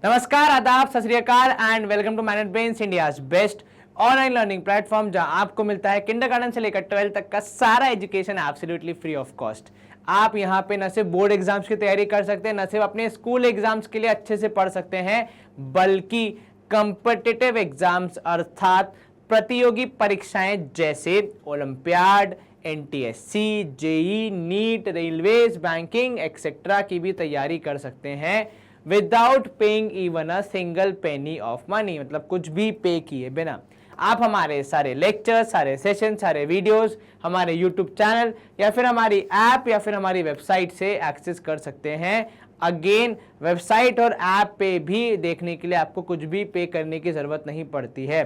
नमस्कार, आदाब, Sat Shri Akal and welcome to Manage Brains, India's best online learning platform, जहां आपको मिलता है किंडरगार्टन से लेकर 12th तक का सारा education absolutely free of cost. आप यहां पे न सिर्फ बोर्ड एग्जाम्स की तैयारी कर सकते हैं, न सिर्फ अपने स्कूल एग्जाम्स के लिए अच्छे से पढ़ सकते हैं, बल्कि कॉम्पिटिटिव एग्जाम्स अर्थात प्रतियोगी परीक्षाएं जैसे Olympiad, NTSC, JEE, NEET, railways, banking etcetera की भी तैयारी कर सकते हैं without paying even a single penny of money. मतलब कुछ भी पे किए बिना आप हमारे सारे लेक्चर्स, सारे सेशन, सारे वीडियोस हमारे यूट्यूब चैनल या फिर हमारी ऐप या फिर हमारी वेबसाइट से एक्सेस कर सकते हैं। अगेन, वेबसाइट और ऐप पे भी देखने के लिए आपको कुछ भी पे करने की जरूरत नहीं पड़ती है,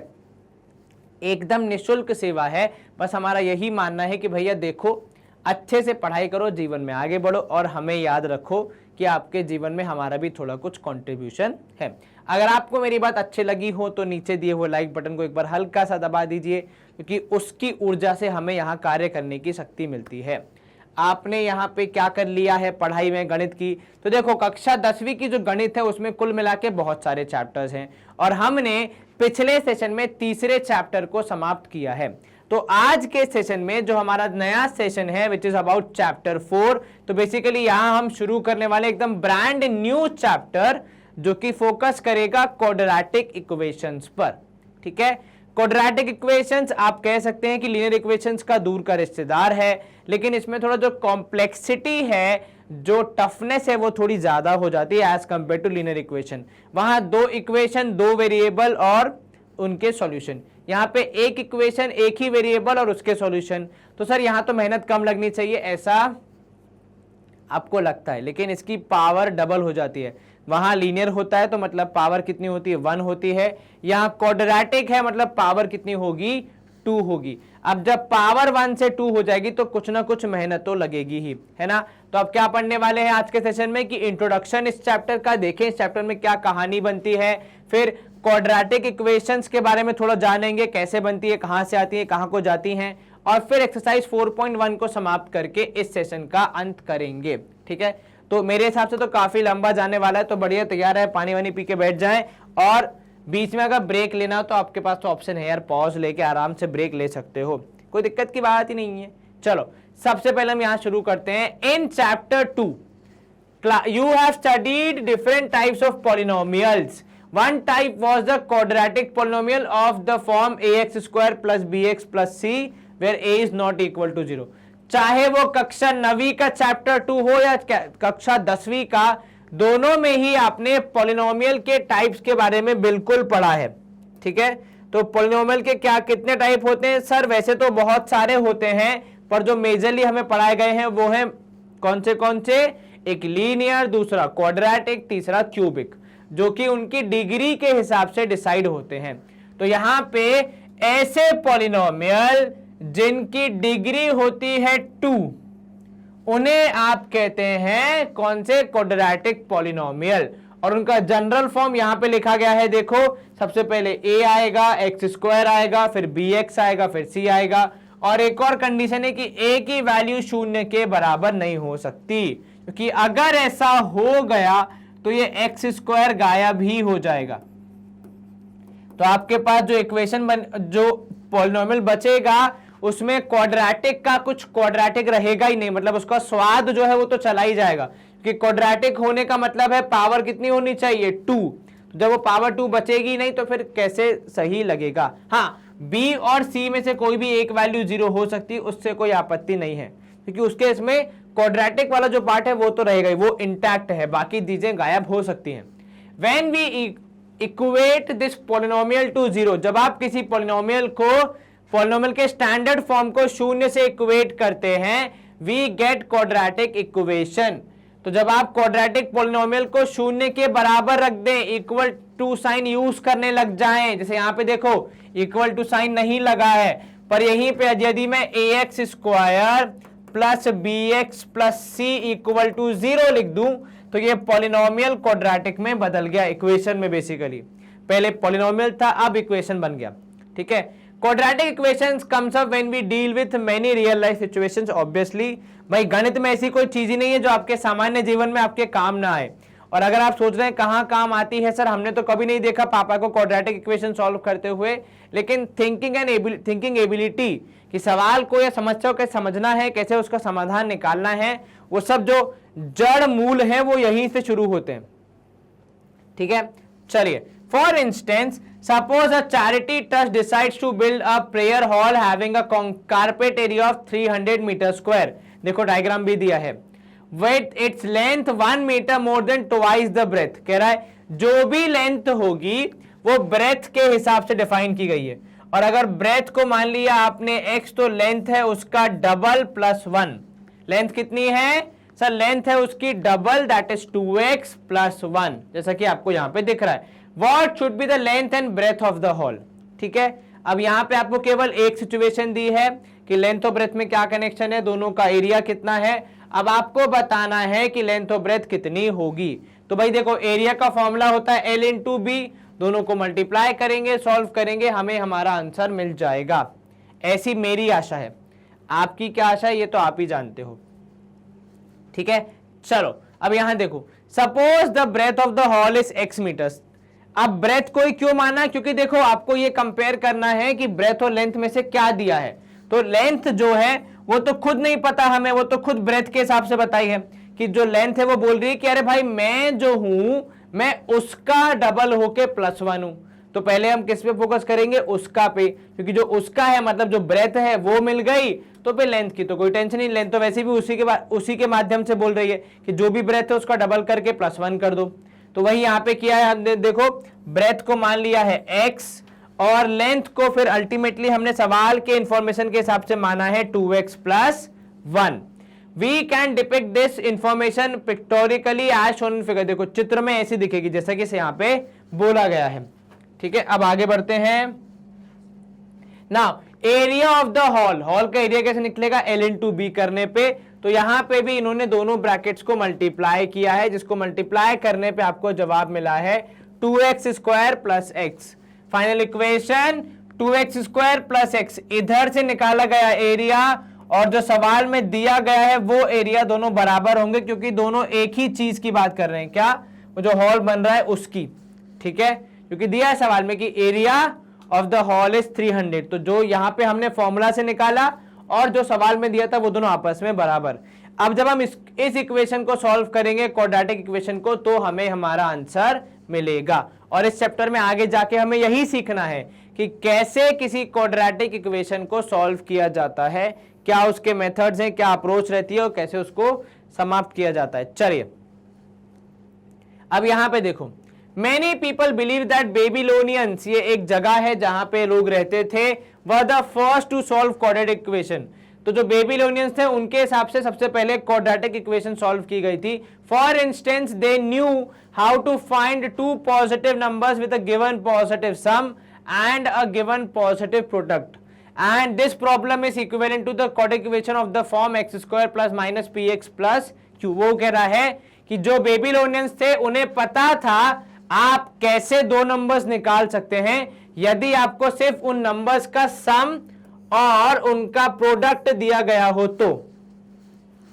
एकदम निःशुल्क सेवा है। बस हमारा यही मानना है कि भैया देखो, अच्छे से पढ़ाई करो, जीवन में आगे बढ़ो और हमें याद रखो कि आपके जीवन में हमारा भी थोड़ा कुछ कंट्रीब्यूशन है। अगर आपको मेरी बात अच्छी लगी हो तो नीचे दिए हुए लाइक बटन को एक बार हल्का सा दबा दीजिए, क्योंकि उसकी ऊर्जा से हमें यहाँ कार्य करने की शक्ति मिलती है। आपने यहाँ पे क्या कर लिया है पढ़ाई में गणित की, तो देखो कक्षा 10वीं की जो गणित है उसमें कुल मिला के बहुत सारे चैप्टर्स हैं और हमने पिछले सेशन में तीसरे चैप्टर को समाप्त किया है। तो आज के सेशन में जो हमारा नया सेशन है विच इज अबाउट चैप्टर 4, तो बेसिकली यहां हम शुरू करने वाले एकदम ब्रांड न्यू चैप्टर जो कि फोकस करेगा क्वाड्रेटिक इक्वेशंस पर। ठीक है, क्वाड्रेटिक इक्वेशंस आप कह सकते हैं कि लीनियर इक्वेशंस का दूर का रिश्तेदार है, लेकिन इसमें थोड़ा जो कॉम्प्लेक्सिटी है, जो टफनेस है वो थोड़ी ज्यादा हो जाती है as compare to linear equation. वहां दो इक्वेशन, दो वेरिएबल और उनके सॉल्यूशन, यहाँ पे एक इक्वेशन, एक ही वेरिएबल और उसके सॉल्यूशन। तो सर यहाँ तो मेहनत कम लगनी चाहिए ऐसा आपको लगता है, लेकिन इसकी पावर डबल हो जाती है। वहां लीनियर होता है तो मतलब पावर कितनी होती है, 1 होती है। यहाँ क्वाड्रेटिक है मतलब पावर कितनी होगी, 2 होगी। अब जब पावर 1 से 2 हो जाएगी तो कुछ ना कुछ मेहनत तो लगेगी ही, है ना। तो अब क्या पढ़ने वाले हैं आज के सेशन में कि इंट्रोडक्शन इस चैप्टर का, देखें इस चैप्टर में क्या कहानी बनती है, फिर क्वाड्रेटिक इक्वेशंस के बारे में थोड़ा जानेंगे, कैसे बनती है, कहां से आती है, कहां को जाती हैं, और फिर एक्सरसाइज 4.1 को समाप्त करके इस सेशन का अंत करेंगे। ठीक है, तो मेरे हिसाब से तो काफी लंबा जाने वाला है, तो बढ़िया तैयार है, पानी वानी पी के बैठ जाएं। और बीच में अगर ब्रेक लेना हो तो आपके पास तो ऑप्शन है यार, पॉज लेके आराम से ब्रेक ले सकते हो, कोई दिक्कत की बात ही नहीं है। चलो सबसे पहले हम यहां शुरू करते हैं। In chapter 2 you have studied different types of polynomials. One type was the quadratic polynomial of the form ax square plus bx plus c where a is not equal to 0. चाहे वो कक्षा 9वीं का चैप्टर 2 हो या कक्षा 10वीं का, दोनों में ही आपने पॉलिनोमियल के टाइप्स के बारे में बिल्कुल पढ़ा है। ठीक है, तो पॉलिनोमियल के क्या कितने टाइप होते हैं सर? वैसे तो बहुत सारे होते हैं, पर जो मेजरली हमें पढ़ाए गए हैं वो हैं कौन से? एक लीनियर, दूसरा क्वाड्रेटिक, तीसरा क्यूबिक, जो कि उनकी डिग्री के हिसाब से डिसाइड होते हैं। तो यहां पे ऐसे पॉलिनोमियल जिनकी डिग्री होती है 2, उन्हें आप कहते हैं कौन से? Quadratic polynomial. और उनका जनरल फॉर्म यहां पे लिखा गया है, देखो सबसे पहले a आएगा, x स्क्वायर आएगा, फिर bx आएगा, फिर c आएगा, और एक और कंडीशन है कि a की वैल्यू 0 के बराबर नहीं हो सकती, क्योंकि अगर ऐसा हो गया तो ये एक्स स्क्वायर गायब ही हो जाएगा। तो आपके पास जो इक्वेशन जो पॉलिनोमियल बचेगा उसमें क्वाड्रेटिक का कुछ क्वाड्रेटिक रहेगा ही नहीं, मतलब उसका स्वाद जो है वो तो चला ही जाएगा, क्योंकि क्वाड्रेटिक होने का मतलब है पावर कितनी होनी चाहिए, 2। जब वो पावर 2 बचेगी नहीं तो फिर कैसे सही लगेगा। हाँ, बी और सी में से कोई भी एक वैल्यू 0 हो सकती है, उससे कोई आपत्ति नहीं है, क्योंकि उसके इसमें क्वाड्रेटिक वाला जो पार्ट है वो तो रहेगा ही, वो इंटैक्ट है, बाकी चीजें गायब हो सकती हैं। When we equate this polynomial to 0, जब आप किसी पॉलिनोमियल के स्टैंडर्ड फॉर्म को 0 से इक्वेट करते हैं, वी गेट क्वाड्रेटिक इक्वेशन। तो जब आप क्वाड्रेटिक पॉलिनोमियल को 0 के बराबर रख दें, इक्वल टू साइन यूज करने लग जाएं, जैसे यहां पे देखो इक्वल टू साइन नहीं लगा है, पर यहीं पे यदि मैं ax square plus bx plus c equal to 0 लिख दूं तो ये पॉलिनोमियल क्वाड्रेटिक में बदल गया, इक्वेशन में बेसिकली पहले पॉलिनोमियल था, अब इक्वेशन बन गया। ठीक है, quadratic equations comes up when we deal with many real life situations. Obviously भाई गणित में ऐसी कोई चीज ही नहीं है जो आपके सामान्य जीवन में आपके काम ना आए, और अगर आप सोच रहे हैं कहाँ काम आती है सर, हमने तो कभी नहीं देखा पापा को क्वाड्रेटिक इक्वेशन सॉल्व करते हुए, लेकिन थिंकिंग एबिलिटी कि सवाल को या समस्या को कैसे समझना है, कैसे उसका समाधान निकालना है, वो सब जो जड़ मूल है वो यहीं से शुरू होते हैं। ठीक है, चलिए, for instance suppose a charity trust decides to build a prayer hall having a carpet area of 300 meter square. देखो डायग्राम भी दिया है। With its length 1 meter more than twice the breadth. कह रहा है जो भी लेंथ होगी वो ब्रेथ के हिसाब से डिफाइन की गई है, और अगर ब्रेथ को मान लिया आपने x, तो लेंथ है उसका डबल प्लस 1। लेंथ कितनी है सर? लेंथ है उसकी double, that is 2x plus 1, जैसा कि आपको यहां पे दिख रहा है। What should be the length and breadth of the hall. ठीक है, अब यहां पे आपको केवल एक सिचुएशन दी है कि लेंथ और ब्रेथ में क्या कनेक्शन है, दोनों का एरिया कितना है। अब आपको बताना है कि लेंथ और ब्रेथ कितनी होगी। तो भाई देखो, एरिया का फॉर्मूला होता है L इंटू बी, दोनों को मल्टीप्लाई करेंगे, सॉल्व करेंगे, हमें हमारा आंसर मिल जाएगा। ऐसी मेरी आशा है, आपकी क्या आशा है ये तो आप ही जानते हो। ठीक है, चलो अब यहां देखो, suppose the breadth of the hall is x meters. अब ब्रेथ को ही क्यों माना? क्योंकि देखो आपको ये कंपेयर करना है कि ब्रेथ और लेंथ में से क्या दिया है। तो लेंथ जो है वो तो खुद नहीं पता हमें, वो तो खुद ब्रेथ के हिसाब से बताई है कि जो लेंथ है वो बोल रही है कि अरे भाई मैं जो हूं मैं उसका डबल होके प्लस 1 हूं। तो पहले हम किस पे फोकस करेंगे? उसका पे, क्योंकि जो उसका है मतलब जो ब्रेथ है वो मिल गई, तो पे लेंथ की तो कोई टेंशन नहीं। लेंथ तो वैसे भी उसी के माध्यम से बोल रही है कि जो भी ब्रेथ है उसका डबल करके प्लस 1 कर दो। तो वही यहाँ पे किया है हमने। देखो ब्रेथ को मान लिया है x और लेंथ को फिर अल्टीमेटली हमने सवाल के इंफॉर्मेशन के हिसाब से माना है 2x plus 1। We can depict this information pictorially as shown in figure. देखो चित्र में ऐसी दिखेगी जैसा कि यहाँ पे बोला गया है। ठीक है, अब आगे बढ़ते हैं। Now area of the hall, hall का एरिया कैसे निकलेगा? L इंटू बी करने पे। तो यहां पे भी इन्होंने दोनों ब्रैकेट्स को मल्टीप्लाई किया है, जिसको मल्टीप्लाई करने पे आपको जवाब मिला है 2x square plus x. Final equation 2x square plus x, इधर से निकाला गया एरिया और जो सवाल में दिया गया है वो एरिया दोनों बराबर होंगे, क्योंकि दोनों एक ही चीज की बात कर रहे हैं। क्या? वो जो हॉल बन रहा है उसकी। ठीक है, क्योंकि दिया है सवाल में कि area of the hall is 300, तो जो यहां पे हमने फॉर्मूला से निकाला और जो सवाल में दिया था वो दोनों आपस में बराबर। अब जब हम इस इक्वेशन को सॉल्व करेंगे, क्वाड्रेटिक इक्वेशन को, तो हमें हमारा आंसर मिलेगा। और इस चैप्टर में आगे जाके हमें यही सीखना है कि कैसे किसी क्वाड्रेटिक इक्वेशन को सॉल्व किया जाता है, क्या उसके मेथड्स हैं, क्या अप्रोच रहती है और कैसे उसको समाप्त किया जाता है। चलिए अब यहां पे देखो, Many people believe that Babylonians, ये एक जगह है जहां पे लोग रहते थे, were the first to solve quadratic equation। तो जो बेबीलोनियंस थे उनके हिसाब से सबसे पहले क्वाड्रेटिक इक्वेशन सॉल्व की गई थी। For instance they knew how to find two positive numbers with a given positive sum and a given positive product, and this problem is equivalent to the quadratic equation of the form x square plus minus p x plus q. वो कह रहा है कि जो Babylonians थे उन्हें पता था आप कैसे दो नंबर्स निकाल सकते हैं यदि आपको सिर्फ उन नंबर्स का सम और उनका प्रोडक्ट दिया गया हो, तो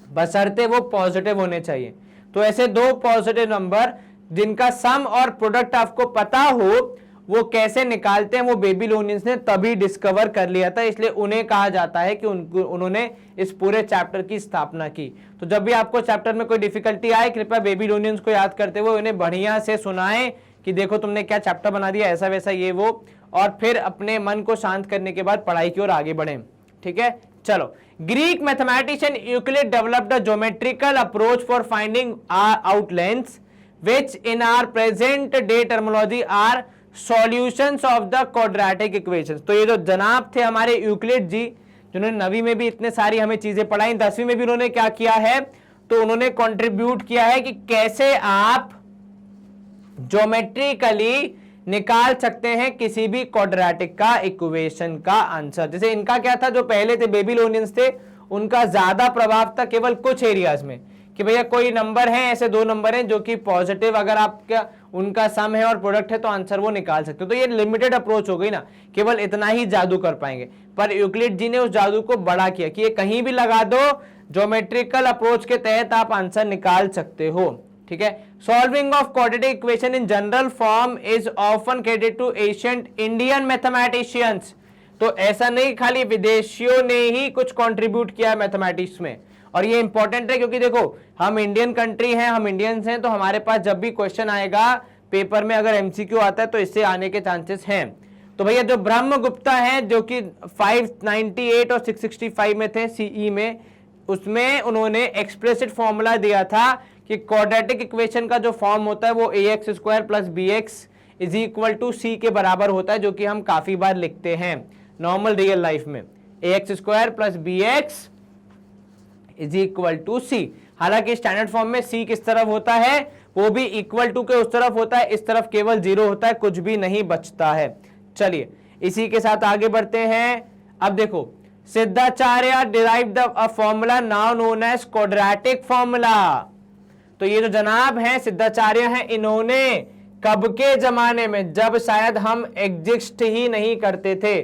बशर्ते वो पॉजिटिव होने चाहिए। तो ऐसे दो पॉजिटिव नंबर जिनका सम और प्रोडक्ट आपको पता हो वो कैसे निकालते हैं, वो बेबीलोनियंस ने तभी डिस्कवर कर लिया था। इसलिए उन्हें कहा जाता है कि उन्होंने इस पूरे चैप्टर की स्थापना की। तो जब भी आपको चैप्टर में कोई डिफिकल्टी आए, कृपया बेबीलोनियंस को याद करते हुए उन्हें बढ़िया से सुनाएं कि देखो तुमने क्या चैप्टर बना दिया, ऐसा वैसा ये वो, और फिर अपने मन को शांत करने के बाद पढ़ाई की ओर आगे बढ़े। ठीक है, चलो। Greek mathematician Euclid developed a geometrical approach for finding out lengths which in our present day terminology are solutions of the quadratic equations. तो ये जो जनाब थे हमारे यूक्लिड जी, जिन्होंने 9वीं में भी इतने सारी हमें चीजें पढ़ाई, 10वीं में भी उन्होंने क्या किया है, तो उन्होंने कंट्रीब्यूट किया है कि कैसे आप ज्योमेट्रिकली निकाल सकते हैं किसी भी क्वाड्रेटिक का इक्वेशन का आंसर। जैसे इनका क्या था, जो पहले थे बेबीलोनियंस थे, उनका ज्यादा प्रभाव था केवल कुछ एरियाज में कि भैया कोई नंबर है, ऐसे दो नंबर हैं जो कि पॉजिटिव, अगर आपका उनका सम है और प्रोडक्ट है तो आंसर वो निकाल सकते हो। तो ये लिमिटेड अप्रोच हो गई ना, केवल इतना ही जादू कर पाएंगे। पर यूक्लिड जी ने उस जादू को बड़ा किया कि ये कहीं भी लगा दो, ज्योमेट्रिकल अप्रोच के तहत आप आंसर निकाल सकते हो। ठीक है, solving of quadratic equation in general form is often credited to ancient Indian mathematicians. तो ऐसा नहीं खाली विदेशियों ने ही कुछ कंट्रीब्यूट किया मैथमेटिक्स में, और ये इंपॉर्टेंट है क्योंकि देखो हम इंडियन कंट्री हैं, हम इंडियंस हैं, तो हमारे पास जब भी क्वेश्चन आएगा पेपर में, अगर एमसीक्यू आता है तो इससे आने के चांसेस हैं। तो भैया जो ब्रह्मगुप्ता हैं जो कि 598 और 665 में थे सीई में, उसमें उन्होंने एक्सप्लिसिट फॉर्मूला दिया था कि क्वाड्रेटिक इक्वेशन का जो फॉर्म होता है वो ax square plus bx is equal to c के बराबर होता है, जो कि हम काफी बार लिखते हैं नॉर्मल रियल लाइफ में, ax square plus bx is equal to c। हालांकि स्टैंडर्ड फॉर्म में c किस तरफ होता है, वो भी इक्वल टू के उस तरफ होता है, इस तरफ केवल 0 होता है, कुछ भी नहीं बचता है। चलिए इसी के साथ आगे बढ़ते हैं। अब देखो Siddhacharya derived the formula now known as quadratic formula. तो ये जो जनाब हैं सिद्धाचार्य हैं, इन्होंने कब के जमाने में, जब शायद हम एग्जिस्ट ही नहीं करते थे,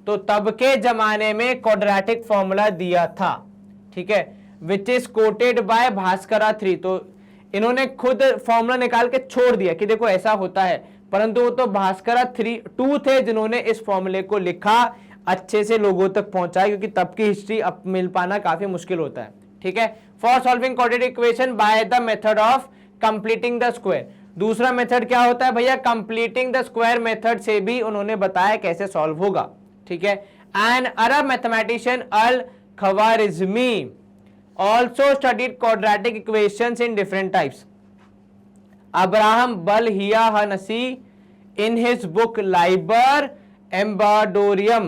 तो तब के जमाने में क्वाड्रेटिक फॉर्मूला दिया था, ठीक है, which is quoted by Bhaskara 3। तो इन्होंने खुद फॉर्मूला निकाल के छोड़ दिया कि देखो ऐसा होता है, परंतु वो तो भास्करा 2 थे जिन्होंने इस फॉर्मूले को लिखा, अच्छे से लोगों तक पहुंचाया, क्योंकि तब की हिस्ट्री अब मिल पाना काफी मुश्किल होता है, ठीक है। For solving quadratic equation by the method of completing the square. दूसरा मेथड क्या होता है भैया, कंप्लीटिंग द स्क्वायर मेथड से भी उन्होंने बताया कैसे सॉल्व होगा, ठीक है। An Arab mathematician Al Khwarizmi also studied quadratic equations in different types. Abraham Balhiya-Hanasi in his book Liber Embadorum,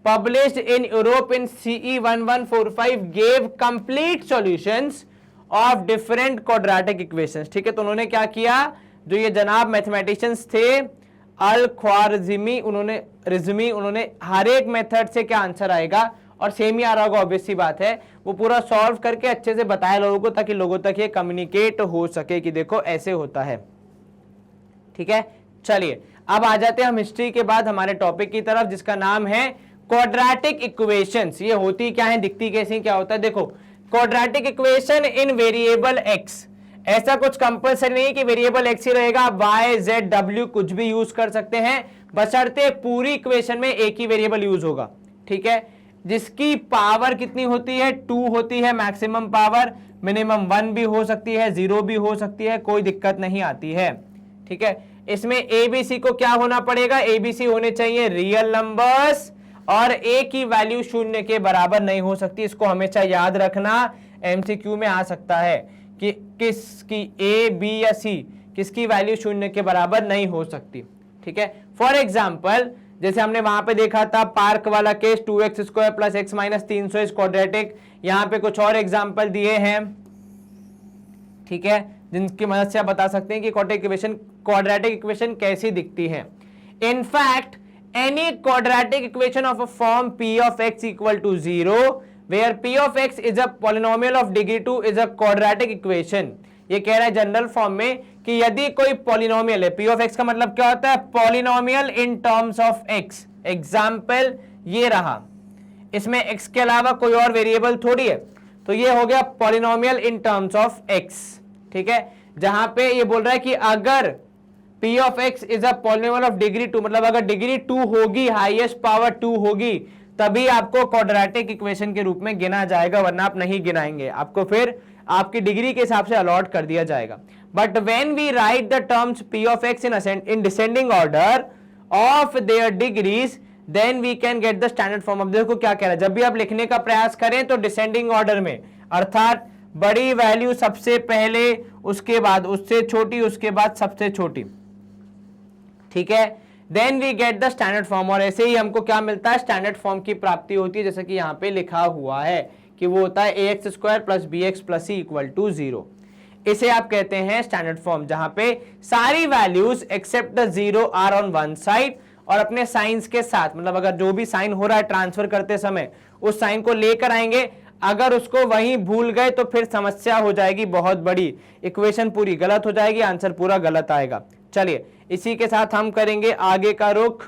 published in Europe in CE 1145 gave complete solutions of different quadratic equations। ठीक है, तो उन्होंने क्या किया, जो ये जनाब mathematicians थे अल ख्वारिज़मी, उन्होंने हर एक मेथड से क्या आंसर आएगा, और सेम ही आ रहा होगा, ऑब्वियस सी बात है, वो पूरा सॉल्व करके अच्छे से बताया लोगों को, ताकि लोगों तक ये कम्युनिकेट हो सके कि देखो ऐसे होता है, ठीक है। चलिए अब आ जाते हैं हम हिस्ट्री के बाद हमारे टॉपिक की तरफ, जिसका नाम है क्वाड्रेटिक इक्वेशंस। ये होती क्या है, दिखती कैसी, क्या होता है, देखो क्वाड्रेटिक इक्वेशन इन वेरिएबल एक्स। ऐसा कुछ कंपल्सरी नहीं कि वेरिएबल एक्स ही रहेगा, वाई जेड डब्ल्यू कुछ भी यूज कर सकते हैं, बशर्ते पूरी इक्वेशन में एक ही वेरिएबल यूज होगा, ठीक है, जिसकी पावर कितनी होती है, 2 होती है मैक्सिमम पावर, मिनिमम 1 भी हो सकती है, 0 भी हो सकती है, कोई दिक्कत नहीं आती है, ठीक है। इसमें एबीसी को क्या होना पड़ेगा, एबीसी होने चाहिए रियल नंबर्स, और ए की वैल्यू 0 के बराबर नहीं हो सकती। इसको हमेशा याद रखना, एमसीक्यू में आ सकता है कि किसकी ए, बी या सी किसकी वैल्यू 0 के बराबर नहीं हो सकती, ठीक है। फॉर एग्जाम्पल जैसे हमने वहां पे देखा था पार्क वाला case, 2x square plus x minus 300 is quadratic. यहां पे कुछ और एग्जांपल दिए हैं, ठीक है, जिनकी मदद से आप बता सकते हैं कि क्वाड्रेटिक इक्वेशन कैसी दिखती है। In fact any quadratic equation of a form p of x equal to 0 where p of x is a polynomial of degree 2 is a quadratic equation। ये कह रहा है जनरल फॉर्म में कि यदि कोई पॉलिनोमियल है, p ऑफ x का मतलब क्या होता है, polynomial in terms of x। Example ये रहा, इसमें x के अलावा कोई और वेरिएबल थोड़ी है, तो ये हो गया polynomial in terms of x, ठीक है। जहां पे ये बोल रहा है कि अगर p of x is a polynomial of degree 2, मतलब अगर डिग्री 2 होगी, हाईएस्ट पावर 2 होगी, तभी आपको क्वाड्रेटिक इक्वेशन के रूप में गिना जाएगा, वरना आप नहीं गिनाएंगे, आपको फिर आपकी डिग्री के हिसाब से अलॉट कर दिया जाएगा। But when we write the terms p of x in descending order of their degrees, then we can get the standard form. अब देखो क्या कह रहा है, जब भी आप लिखने का प्रयास करें तो डिसेंडिंग ऑर्डर में, अर्थात बड़ी वैल्यू सबसे पहले, उसके बाद उससे छोटी, उसके बाद सबसे छोटी, ठीक है, then we get the standard form. और ऐसे ही हमको क्या मिलता है, स्टैंडर्ड फॉर्म की प्राप्ति होती है, जैसे कि यहाँ पे लिखा हुआ है कि वो होता है ax square plus b x plus c equal to 0। इसे आप कहते हैं स्टैंडर्ड फॉर्म, जहां पे सारी values except the 0 are on one side, और अपने साइंस के साथ, मतलब अगर जो भी साइन हो रहा है ट्रांसफर करते समय उस साइन को लेकर आएंगे, अगर उसको वहीं भूल गए तो फिर समस्या हो जाएगी बहुत बड़ी, इक्वेशन पूरी गलत हो जाएगी, आंसर पूरा गलत आएगा। चलिए इसी के साथ हम करेंगे आगे का रुख।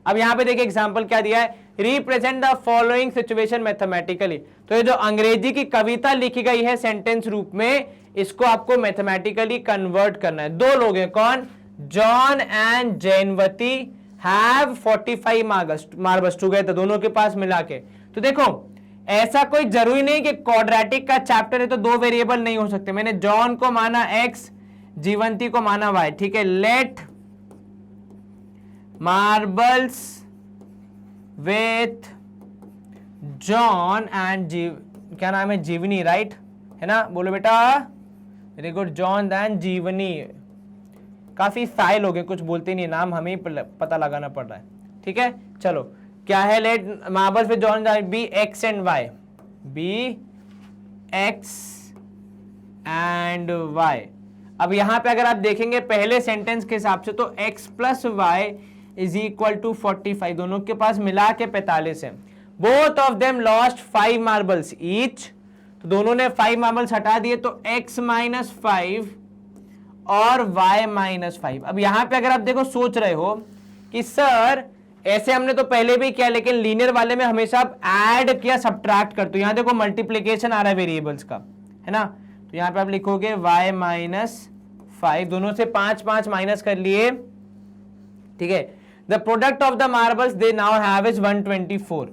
अब यहाँ पे देखिए एग्जाम्पल क्या दिया है, represent the following situation mathematically. तो ये जो अंग्रेजी की कविता लिखी गई है सेंटेंस रूप में, इसको आपको मैथमेटिकली कन्वर्ट करना है। दो लोग हैं, कौन, John and Janvati have 45 marbles together, दोनों के पास मिला के। तो देखो ऐसा कोई जरूरी नहीं कि क्वाड्रेटिक का चैप्टर है तो दो वेरिएबल नहीं हो सकते। मैंने जॉन को माना x, जीवंती को माना y, ठीक है। Let marbles with John and क्या नाम है, जीवनी, राइट है ना, बोलो बेटा, वेरी गुड, जॉन एंड जीवनी। काफी साइल हो गए, कुछ बोलते नहीं नाम, हमें पता लगाना पड़ रहा है, ठीक है। चलो क्या है, let marbles with John be x and y, be x and y. अब यहां पे अगर आप देखेंगे पहले सेंटेंस के हिसाब से तो x plus y is equal to 45, दोनों के पास मिला के 45 है। Both of them lost 5 marbles each, तो दोनों ने 5 मार्बल्स हटा दिए, तो x माइनस 5 और y माइनस 5। अब यहां पे अगर आप देखो सोच रहे हो कि सर ऐसे हमने तो पहले भी किया, लेकिन लीनियर वाले में हमेशा आप ऐड किया सब्ट्रैक्ट कर, तो यहां देखो मल्टीप्लीकेशन आ रहा है वेरिएबल्स का, है ना। तो यहां पे आप लिखोगे y माइनस 5, दोनों से 5 5 माइनस कर लिए, ठीक है। The product of the marbles they now have is 124,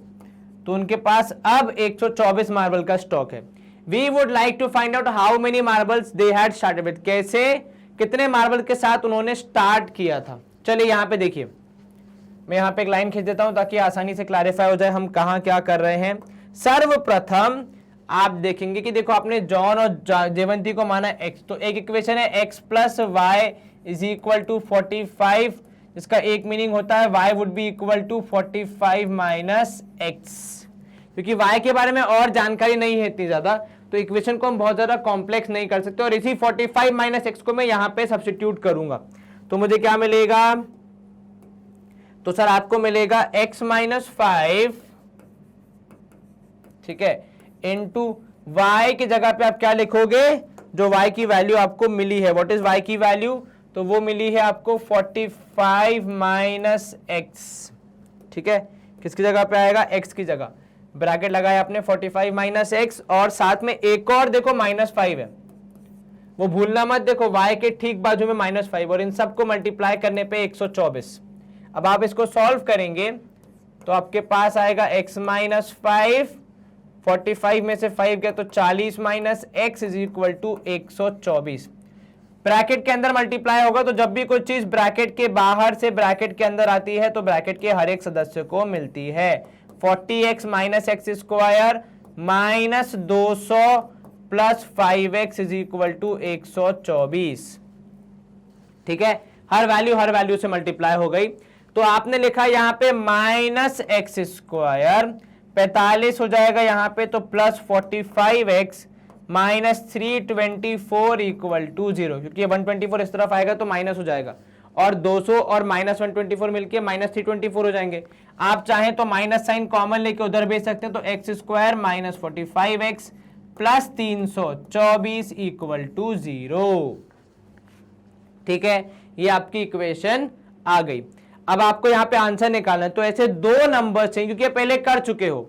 तो उनके पास अब 124 मार्बल का स्टॉक है। We would like to find out how many marbles they had started with, कैसे कितने मार्बल के साथ उन्होंने स्टार्ट किया था। चलिए यहां पे देखिए, मैं यहां पे एक लाइन खींच देता हूं ताकि आसानी से क्लैरिफाई हो जाए हम कहां क्या कर रहे हैं। सर्वप्रथम आप देखेंगे कि देखो आपने जॉन और जयवंती को माना x, तो एक इक्वेशन है x plus y is equal to 45, इसका एक मीनिंग होता है y would be equal to 45 minus x। क्योंकि y के बारे में और जानकारी नहीं है इतनी ज्यादा, तो इक्वेशन को हम बहुत ज्यादा कॉम्प्लेक्स नहीं कर सकते, और इसी 45 माइनस x को मैं यहां पे सब्स्टिट्यूट करूंगा, तो मुझे क्या मिलेगा, तो सर आपको मिलेगा x माइनस 5, ठीक है, इनटू y की जगह पे आप क्या लिखोगे, जो y की वैल्यू आपको मिली है। व्हाट इज y की वैल्यू, तो वो मिली है आपको 45 माइनस x, ठीक है। किसकी जगह पे आएगा, x की जगह, ब्रैकेट लगाया आपने 45 माइनस x, और साथ में एक और देखो माइनस 5 है, वो भूलना मत, देखो y के ठीक बाजू में माइनस 5, और इन सबको मल्टीप्लाई करने पे 124। अब आप इसको सॉल्व करेंगे तो आपके पास आएगा x माइनस 5, 45 में से 5 गया तो 40 minus x is equal to 124। Bracket के अंदर मल्टीप्लाई होगा, तो जब भी कोई चीज ब्रैकेट के बाहर से ब्रैकेट के अंदर आती है तो ब्रैकेट के हर एक सदस्य को मिलती है। 40x minus x square minus 200 plus 5x is equal to 124, ठीक है। हर वैल्यू से मल्टीप्लाई हो गई, तो आपने लिखा यहां पे माइनस एक्स स्क्वायर, 45 हो जाएगा यहां पे, तो plus 45x minus 324 equal to 0, क्योंकि 124 इस तरफ आएगा तो माइनस हो जाएगा, और 200 और माइनस 124 मिलके माइनस 324 हो जाएंगे। आप चाहें तो माइनस साइन कॉमन लेके उधर भेज सकते हैं, तो x square minus 45x plus 324 equal to 0, ठीक है। ये आपकी इक्वेशन आ गई। अब आपको यहां पे आंसर निकालना है, तो ऐसे दो नंबर चाहिए, क्योंकि पहले कर चुके हो,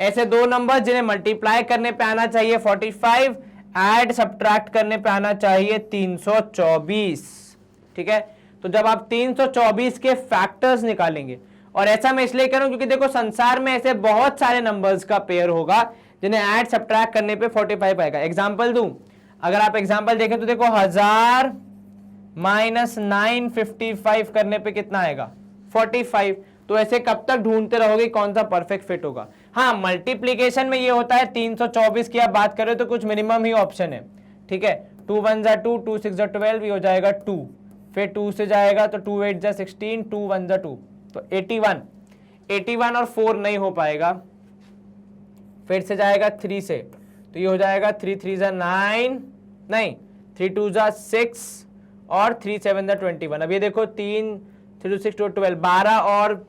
ऐसे दो नंबर जिन्हें मल्टीप्लाई करने पे आना चाहिए 45, ऐड सब्ट्रैक्ट करने पे आना चाहिए 324, ठीक है। तो जब आप 324 के फैक्टर्स निकालेंगे, और ऐसा मैं इसलिए कह रहा हूं क्योंकि देखो संसार में ऐसे बहुत सारे नंबर्स का पेयर होगा जिन्हें ऐड सब्ट्रैक्ट करने पे 45 आएगा। एग्जाम्पल दूं, अगर आप एग्जाम्पल देखें तो देखो 1000 माइनस 955 करने पे कितना आएगा, 45। तो ऐसे कब तक ढूंढते रहोगे कौन सा परफेक्ट फिट होगा। हाँ, मल्टीप्लीकेशन में ये होता है 324 की आप बात करें तो कुछ मिनिमम ही ऑप्शन है, ठीक है। 2 1 जा 2, 2 6 जा 12, ये हो जाएगा 2, फिर 2 से जाएगा तो 2 8 जा 16, 2 1 जा 2, तो 81 और 4 नहीं हो पाएगा, फिर से जाएगा 3 से, तो ये हो जाएगा 3 3 जा 9, नहीं 3 2 जा 6 और 3 7 जा 21। अब ये देखो 3 3 6 12, 12 और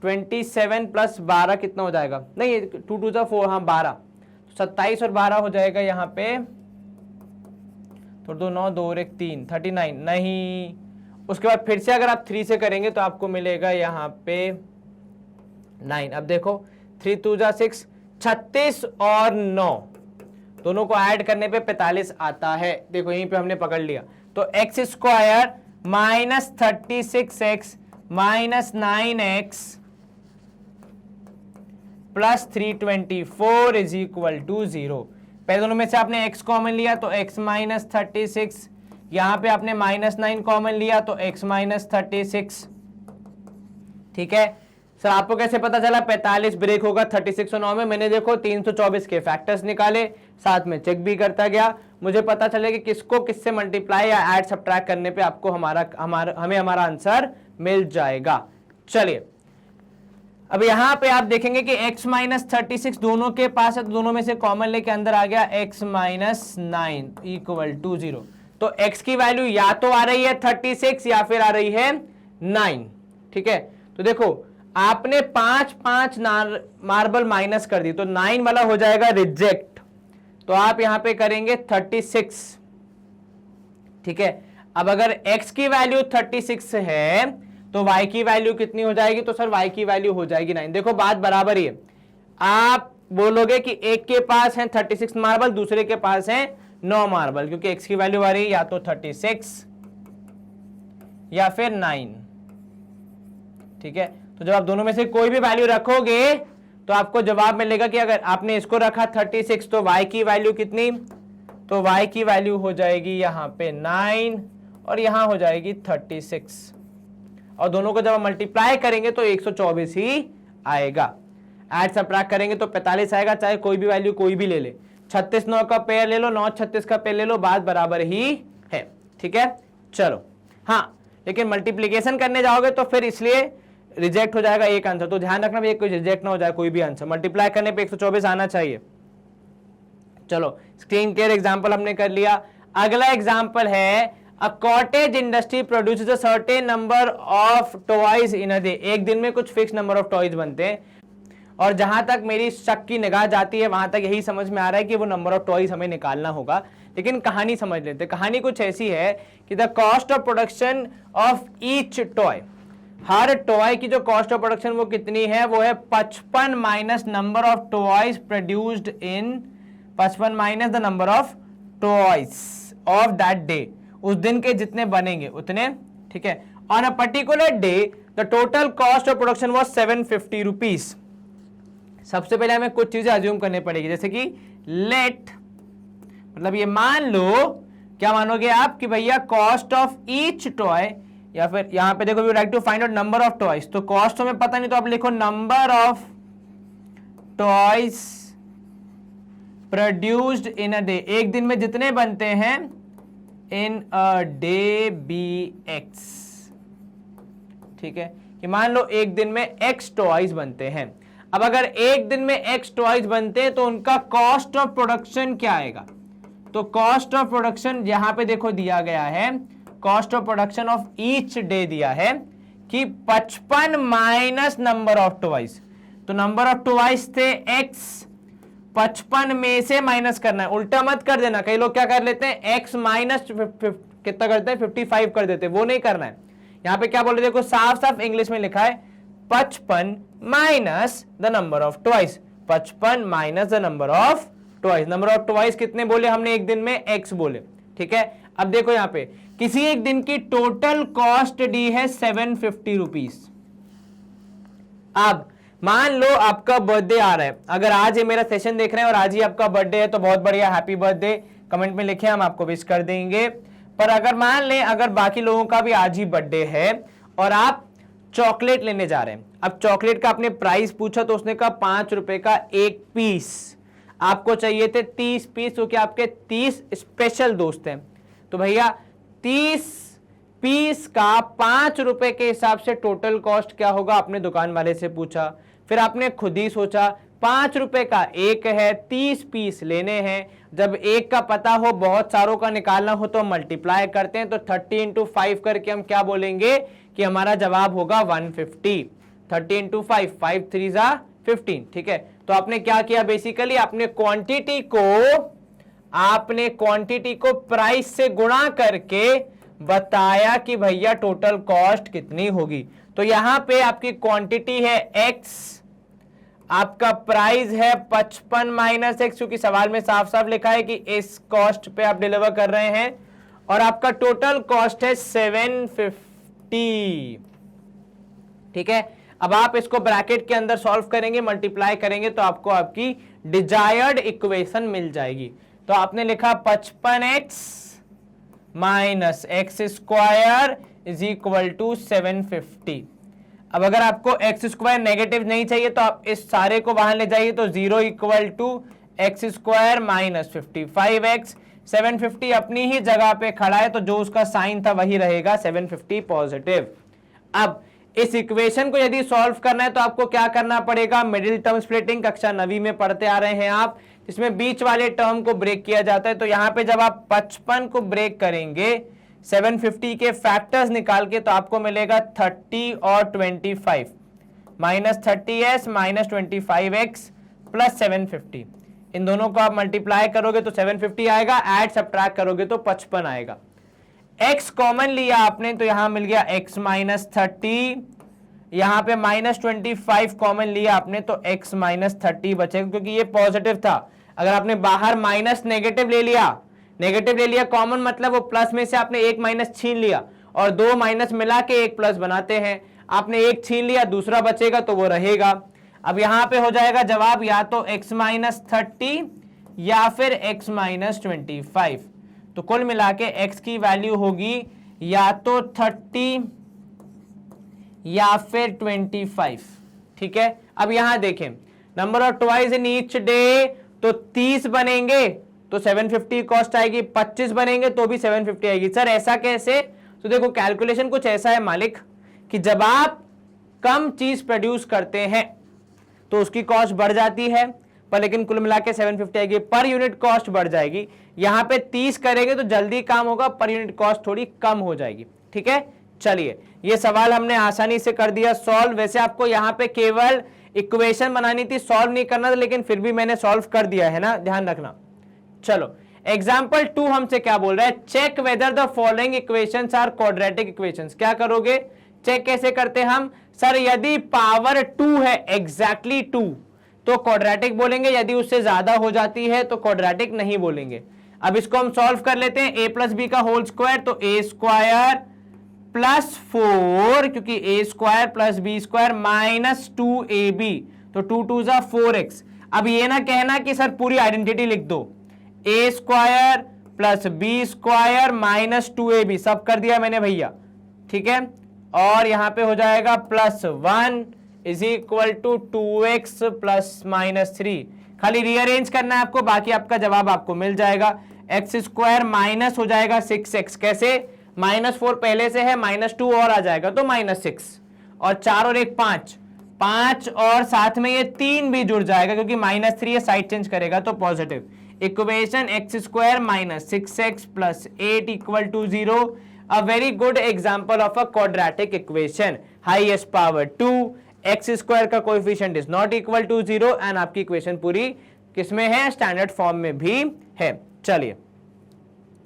27 प्लस 12 कितना हो जाएगा, नहीं 2 2 जा 4, हाँ 12, 27 और 12 हो जाएगा यहाँ पे, तो 2 9 2 1 3, 39 नहीं, उसके बाद फिर से अगर आप 3 से करेंगे तो आपको मिलेगा यहाँ पे 9। अब देखो 3 2 जा 6, 36 और 9 दोनों को ऐड करने पे 45 आता है। देखो यहीं पे हमने पकड़ लिया। तो x square minus 36x minus 9x plus 324 is equal to 0। पहले दोनों में से आपने x कॉमन लिया तो x माइनस 36, यहां पे आपने माइनस 9 कॉमन लिया तो x माइनस 36। ठीक है सर, आपको कैसे पता चला? 45 ब्रेक होगा 36 और 9 में। मैंने देखो 324 के फैक्टर्स निकाले, साथ में चेक भी करता गया, मुझे पता चले कि किसको किससे मल्टीप्लाई या ऐड सब्ट्रैक्ट करने पे आपको हमें हमारा आंसर मिल जाएगा। चलिए अब यहां पे आप देखेंगे कि x माइनस 36 दोनों के पास है, तो दोनों में से कॉमन लेके अंदर आ गया x माइनस 9 इक्वल टू 0। तो x की वैल्यू या तो आ रही है 36 या फिर आ रही है 9। ठीक है, तो देखो आपने 5 मार्बल माइनस कर दी तो 9 वाला हो जाएगा रिजेक्ट, तो आप यहां पे करेंगे 36। ठीक है, अब अगर x की वैल्यू 36 है तो y की वैल्यू कितनी हो जाएगी? तो सर y की वैल्यू हो जाएगी 9। देखो बात बराबर ही है, आप बोलोगे कि एक के पास है 36 मार्बल, दूसरे के पास है 9 मार्बल, क्योंकि x की वैल्यू आ रही है या तो 36 या फिर 9। ठीक है, तो जब आप दोनों में से कोई भी वैल्यू रखोगे तो आपको जवाब मिलेगा कि अगर आपने इसको रखा 36 तो y की वैल्यू कितनी? तो y की वैल्यू हो जाएगी यहां पे 9 और यहां हो जाएगी 36, और दोनों को जब हम मल्टीप्लाई करेंगे तो 124 ही आएगा। ऐड सब्ट्रैक्ट करेंगे तो 45 आएगा, चाहे कोई भी वैल्यू कोई भी ले ले। 36 9 का पेयर ले लो, 9 36 का पेयर ले लो, बात बराबर ही है। ठीक है, चलो हाँ, लेकिन मल्टीप्लीकेशन करने जाओगे तो फिर इसलिए रिजेक्ट हो जाएगा एक आंसर, तो ध्यान रखना भैया कोई रिजेक्ट ना हो जाए कोई भी आंसर। मल्टीप्लाई करने पे 124 आना चाहिए। चलो स्क्रीन केयर एग्जांपल हमने कर लिया। अगला एग्जांपल है a cottage industry produces a certain number of toys in a day. एक दिन में कुछ फिक्स नंबर ऑफ टॉयज बनते हैं, और जहां तक मेरी शक की निगाह जाती है वहां तक यही समझ में आ रहा है कि वो नंबर ऑफ टॉयज हमें निकालना होगा। लेकिन कहानी समझ लेते। कहानी कुछ ऐसी है कि the cost of production of each toy, her toy की जो कॉस्ट ऑफ प्रोडक्शन वो कितनी है? वो है 55 minus number of toys produced in 55 minus the number of toys of that day. उस दिन के जितने बनेंगे उतने। ठीक है, on a particular day the total cost of production was 750 rupees. सबसे पहले हमें कुछ चीजें अज्यूम करनी पड़ेगी, जैसे कि लेट, मतलब ये मान लो, क्या मानोगे आप कि भैया कॉस्ट ऑफ ईच टॉय, या फिर यहां पे देखो we like to find out number of toys. तो कॉस्ट हमें पता नहीं तो आप लिखो number of toys produced in a day. एक दिन में जितने बनते हैं in a day be x. ठीक है, कि मान लो एक दिन में एक्स टॉयज बनते हैं। अब अगर एक दिन में एक्स टॉयज बनते हैं तो उनका कॉस्ट ऑफ प्रोडक्शन क्या आएगा? तो कॉस्ट ऑफ प्रोडक्शन यहां पे देखो दिया गया है, cost of production of each day दिया है कि 55 माइनस नंबर ऑफ टॉयज। तो नंबर ऑफ टॉयज थे एक्स, 55 में से माइनस करना है, उल्टा मत कर देना। कई लोग क्या कर लेते हैं, x माइनस कितना करते हैं 55 कर देते हैं, वो नहीं करना है। यहां पे क्या बोल रहे, देखो साफ साफ इंग्लिश में लिखा है 55 minus the number of toys. 55 minus the number of toys. Number of toys कितने बोले हमने एक दिन में? x बोले। ठीक है, अब देखो यहां पे किसी एक दिन की टोटल कॉस्ट दी है 750 रुपीज। अब मान लो आपका बर्थडे आ रहा है, अगर आज ये मेरा सेशन देख रहे हैं और आज ही आपका बर्थडे है तो बहुत बढ़िया, हैप्पी बर्थडे, कमेंट में लिखे, हम आपको विश कर देंगे। पर अगर मान लें अगर बाकी लोगों का भी आज ही बर्थडे है और आप चॉकलेट लेने जा रहे हैं, अब चॉकलेट का आपने प्राइस पूछा तो उसने कहा 5 रुपए का एक पीस, आपको चाहिए थे 30 पीस, क्योंकि आपके 30 स्पेशल दोस्त हैं। तो भैया 30 पीस का 5 रुपए के हिसाब से टोटल कॉस्ट क्या होगा? आपने दुकान वाले से पूछा, फिर आपने खुद ही सोचा 5 रुपए का एक है, 30 पीस लेने हैं। जब एक का पता हो, बहुत सारों का निकालना हो तो मल्टीप्लाई करते हैं, तो 30 इंटू 5 करके हम क्या बोलेंगे कि हमारा जवाब होगा 150। 30 इंटू 5, 5 3 जा 15। ठीक है, तो आपने क्या किया, बेसिकली आपने क्वांटिटी को प्राइस से गुणा करके बताया कि भैया टोटल कॉस्ट कितनी होगी। तो यहां पे आपकी क्वांटिटी है x, आपका प्राइस है 55 माइनस x, क्योंकि सवाल में साफ साफ लिखा है कि इस कॉस्ट पे आप डिलीवर कर रहे हैं, और आपका टोटल कॉस्ट है 750। ठीक है, अब आप इसको ब्रैकेट के अंदर सॉल्व करेंगे, मल्टीप्लाई करेंगे तो आपको आपकी डिजायर्ड इक्वेशन मिल जाएगी। तो आपने लिखा 55x minus x square is equal to 750। अब अगर आपको एक्स स्क्वायर नेगेटिव नहीं चाहिए तो आप इस सारे को वहां ले जाइए, तो 0 equal to x square minus 55x। 750 अपनी ही जगह पे खड़ा है, तो जो उसका साइन था वही रहेगा, 750 पॉजिटिव। अब इस इक्वेशन को यदि सॉल्व करना है तो आपको क्या करना पड़ेगा, मिडिल टर्म स्प्लिटिंग कक्षा 9वीं में पढ़ते आ रहे हैं आप, इसमें बीच वाले टर्म को ब्रेक किया जाता है। तो यहां पे जब आप 55 को ब्रेक करेंगे 750 के फैक्टर्स निकाल के, तो आपको मिलेगा 30 और 25, minus 30s minus 25x plus 750। इन दोनों को आप मल्टीप्लाई करोगे तो 750 आएगा, ऐड सब्ट्रैक्ट करोगे तो 55 आएगा। x कॉमन लिया आपने तो यहां मिल गया x माइनस 30, यहां पे माइनस 25 कॉमन लिया आपने तो x माइनस 30 बचेगा, क्योंकि ये पॉजिटिव था। अगर आपने बाहर माइनस नेगेटिव ले लिया कॉमन, मतलब वो प्लस में से आपने एक माइनस छीन लिया, और दो माइनस मिला के एक प्लस बनाते हैं। आपने एक छीन लिया, दूसरा बचेगा तो वो रहेगा। अब यहां पे हो जाएगा जवाब या तो x माइनस 30 या फिर x माइनस 25। तो कुल मिला के x की वैल्यू होगी या तो 30 या फिर 25। ठीक है, अब यहां देखें, number of twice in each day, तो 30 बनेंगे तो 750 कॉस्ट आएगी, 25 बनेंगे तो भी 750 आएगी। सर ऐसा कैसे? तो देखो कैलकुलेशन कुछ ऐसा है मालिक, कि जब आप कम चीज प्रोड्यूस करते हैं तो उसकी कॉस्ट बढ़ जाती है, पर लेकिन कुल मिला के 750 आएगी, पर यूनिट कॉस्ट बढ़ जाएगी। यहां पे 30 करेंगे तो जल्दी काम होगा, पर यूनिट कॉस्ट थोड़ी कम हो जाएगी। ठीक है, चलिए ये सवाल हमने आसानी से कर दिया सॉल्व। वैसे आपको यहां पे केवल इक्वेशन बनानी थी, सॉल्व नहीं करना था, लेकिन फिर भी मैंने सॉल्व कर दिया है ना, ध्यान रखना। चलो एग्जाम्पल 2 हमसे क्या बोल रहा है, check whether the following equations are quadratic equations. क्या करोगे, चेक कैसे करते हैं हम? सर यदि पावर 2 है, एग्जैक्टली 2, तो क्वाड्रेटिक बोलेंगे, यदि उससे ज्यादा हो जाती है तो क्वाड्रेटिक नहीं बोलेंगे। अब इसको हम सॉल्व कर लेते हैं, a प्लस बी का होल स्क्वायर, तो a स्क्वायर प्लस 4, क्योंकि a square plus b square minus 2ab, तो 2 2 जा 4x। अब ये ना कहना कि सर पूरी आइडेंटिटी लिख दो, a square plus b square minus 2ab, सब कर दिया मैंने भैया। ठीक है, और यहां पे हो जाएगा plus 1 is equal to 2x plus minus 3। खाली रीअरेंज करना है आपको, बाकी आपका जवाब आपको मिल जाएगा। एक्स स्क्वायर माइनस हो जाएगा 6x, कैसे? माइनस 4 पहले से है, माइनस 2 और आ जाएगा तो माइनस 6, और 4 और 1 5, 5 और साथ में ये 3 भी जुड़ जाएगा, क्योंकि माइनस 3 साइड चेंज करेगा तो positive. Equation X square minus 6x plus 8 equal to 0। A very good example of a quadratic equation, highest power 2, X square का coefficient is not equal to 0, and आपकी इक्वेशन पूरी किसमें है? Standard form में भी है। चलिए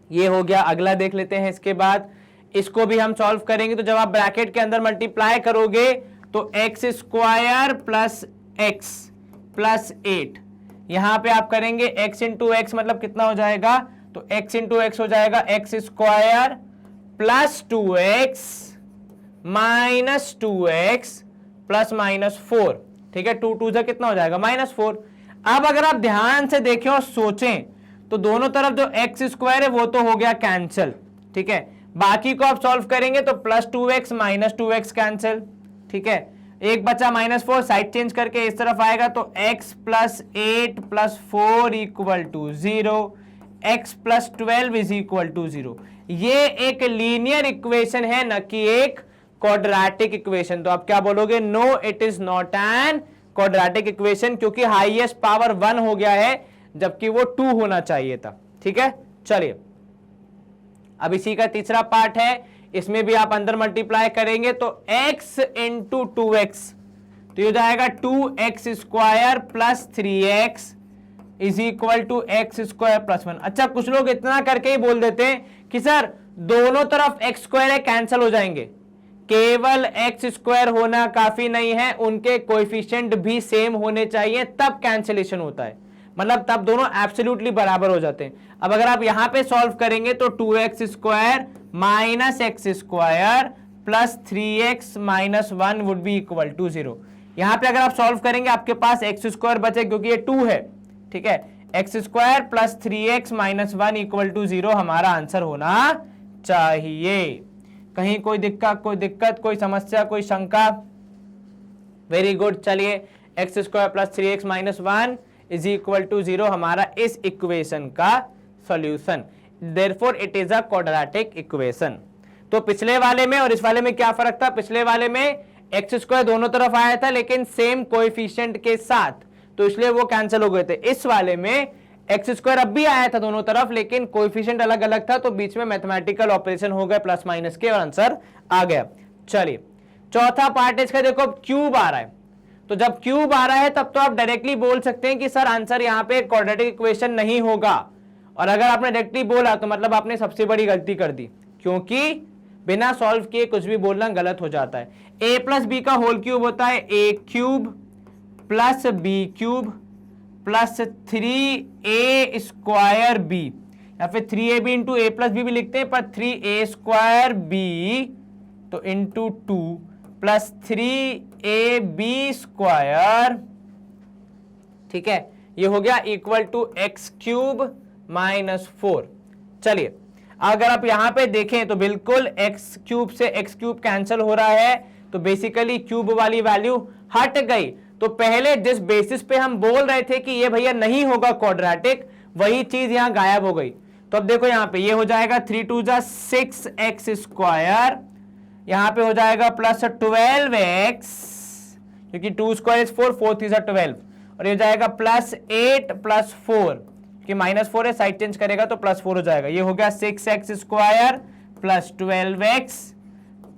ये हो गया, अगला देख लेते हैं। इसके बाद इसको भी हम सॉल्व करेंगे, तो जब आप ब्रैकेट के अंदर मल्टीप्लाई करोगे तो x square plus x plus 8, यहां पे आप करेंगे x इंटू एक्स, मतलब कितना हो जाएगा? तो x इंटू एक्स हो जाएगा x square plus 2x minus 2x plus minus 4। ठीक है, 2 2 जा कितना हो जाएगा? माइनस 4। अब अगर आप ध्यान से देखें और सोचें तो दोनों तरफ जो एक्स स्क्वायर है वो तो हो गया कैंसिल। ठीक है, बाकी को आप सॉल्व करेंगे तो plus 2x minus 2x cancel. ठीक है, एक बचा माइनस 4, साइड चेंज करके इस तरफ आएगा तो x plus 8 plus 4 equal to 0, x plus 12 is equal to 0। ये एक लीनियर इक्वेशन है, न कि एक क्वाड्रेटिक इक्वेशन। तो आप क्या बोलोगे? No, it is not an quadratic equation, क्योंकि हाईएस्ट पावर 1 हो गया है, जबकि वो 2 होना चाहिए था। ठीक है, चलिए अब इसी का तीसरा पार्ट है, इसमें भी आप अंदर मल्टीप्लाई करेंगे तो x इंटू 2x, तो ये हो जाएगा 2x square plus 3x is equal to x square plus 1। अच्छा, कुछ लोग इतना करके ही बोल देते हैं कि सर दोनों तरफ एक्स स्क्वायर है, कैंसिल हो जाएंगे। केवल एक्स स्क्वायर होना काफी नहीं है, उनके कोएफिशिएंट भी सेम होने चाहिए, तब कैंसिलेशन होता है, मतलब तब दोनों एब्सोल्युटली बराबर हो जाते हैं। अब अगर आप यहां पे सॉल्व करेंगे तो 2x square minus x square plus 3x minus 1 would be equal to 0। यहां पे अगर आप सॉल्व करेंगे आपके पास एक्स स्क्वायर बचे, क्योंकि ये 2 है, ठीक है। X square plus 3x minus 1 equal to 0 हमारा आंसर होना चाहिए। कहीं कोई दिक्कत, कोई समस्या, कोई शंका? Very good. चलिए, x square plus 3x minus 1 is equal to 0 हमारा इस इक्वेशन का solution. Therefore it is a quadratic equation. तो पिछले वाले में और इस वाले में क्या फर्क था? पिछले वाले में एक्स स्क्वायर दोनों तरफ आया था लेकिन सेम कोएफिशिएंट के साथ, तो इसलिए वो कैंसिल हो गए थे। इस वाले में एक्स स्क्वायर अब भी आया था दोनों तरफ, लेकिन कोएफिशिएंट अलग अलग था, तो बीच में मैथमेटिकल ऑपरेशन हो गए प्लस माइनस के, और आंसर आ गया। चलिए, चौथा पार्ट इसका देखो, क्यूब आ रहा है। तो जब क्यूब आ रहा है तब तो आप डायरेक्टली बोल सकते हैं कि सर आंसर यहाँ पे क्वाड्रेटिक इक्वेशन नहीं होगा, और अगर आपने डायरेक्टली बोला तो मतलब आपने सबसे बड़ी गलती कर दी, क्योंकि बिना सॉल्व किए कुछ भी बोलना गलत हो जाता है। a प्लस बी का होल क्यूब होता है a cube plus b cube plus 3a square b, या फिर 3ab इंटू ए प्लस बी भी लिखते हैं, पर 3a स्क्वायर बी तो इंटू 2 प्लस 3ab स्क्वायर, ठीक है, ये हो गया equal to x cube minus 4। चलिए, अगर आप यहां पे देखें तो बिल्कुल एक्स क्यूब से एक्स क्यूब कैंसिल हो रहा है, तो बेसिकली क्यूब वाली वैल्यू हट गई। तो पहले जिस बेसिस पे हम बोल रहे थे कि ये भैया नहीं होगा क्वाड्रेटिक, वही चीज यहां गायब हो गई। तो अब देखो यहां पे ये हो जाएगा 3 2 जा 6x स्क्वायर, यहां पे हो जाएगा प्लस 12x, क्योंकि 2 स्क्वायर इज 4, 4 3 12, और ये हो जाएगा प्लस 8 प्लस 4, कि माइनस 4 है, साइड चेंज करेगा तो प्लस 4 हो जाएगा। ये हो गया 6x square plus 12x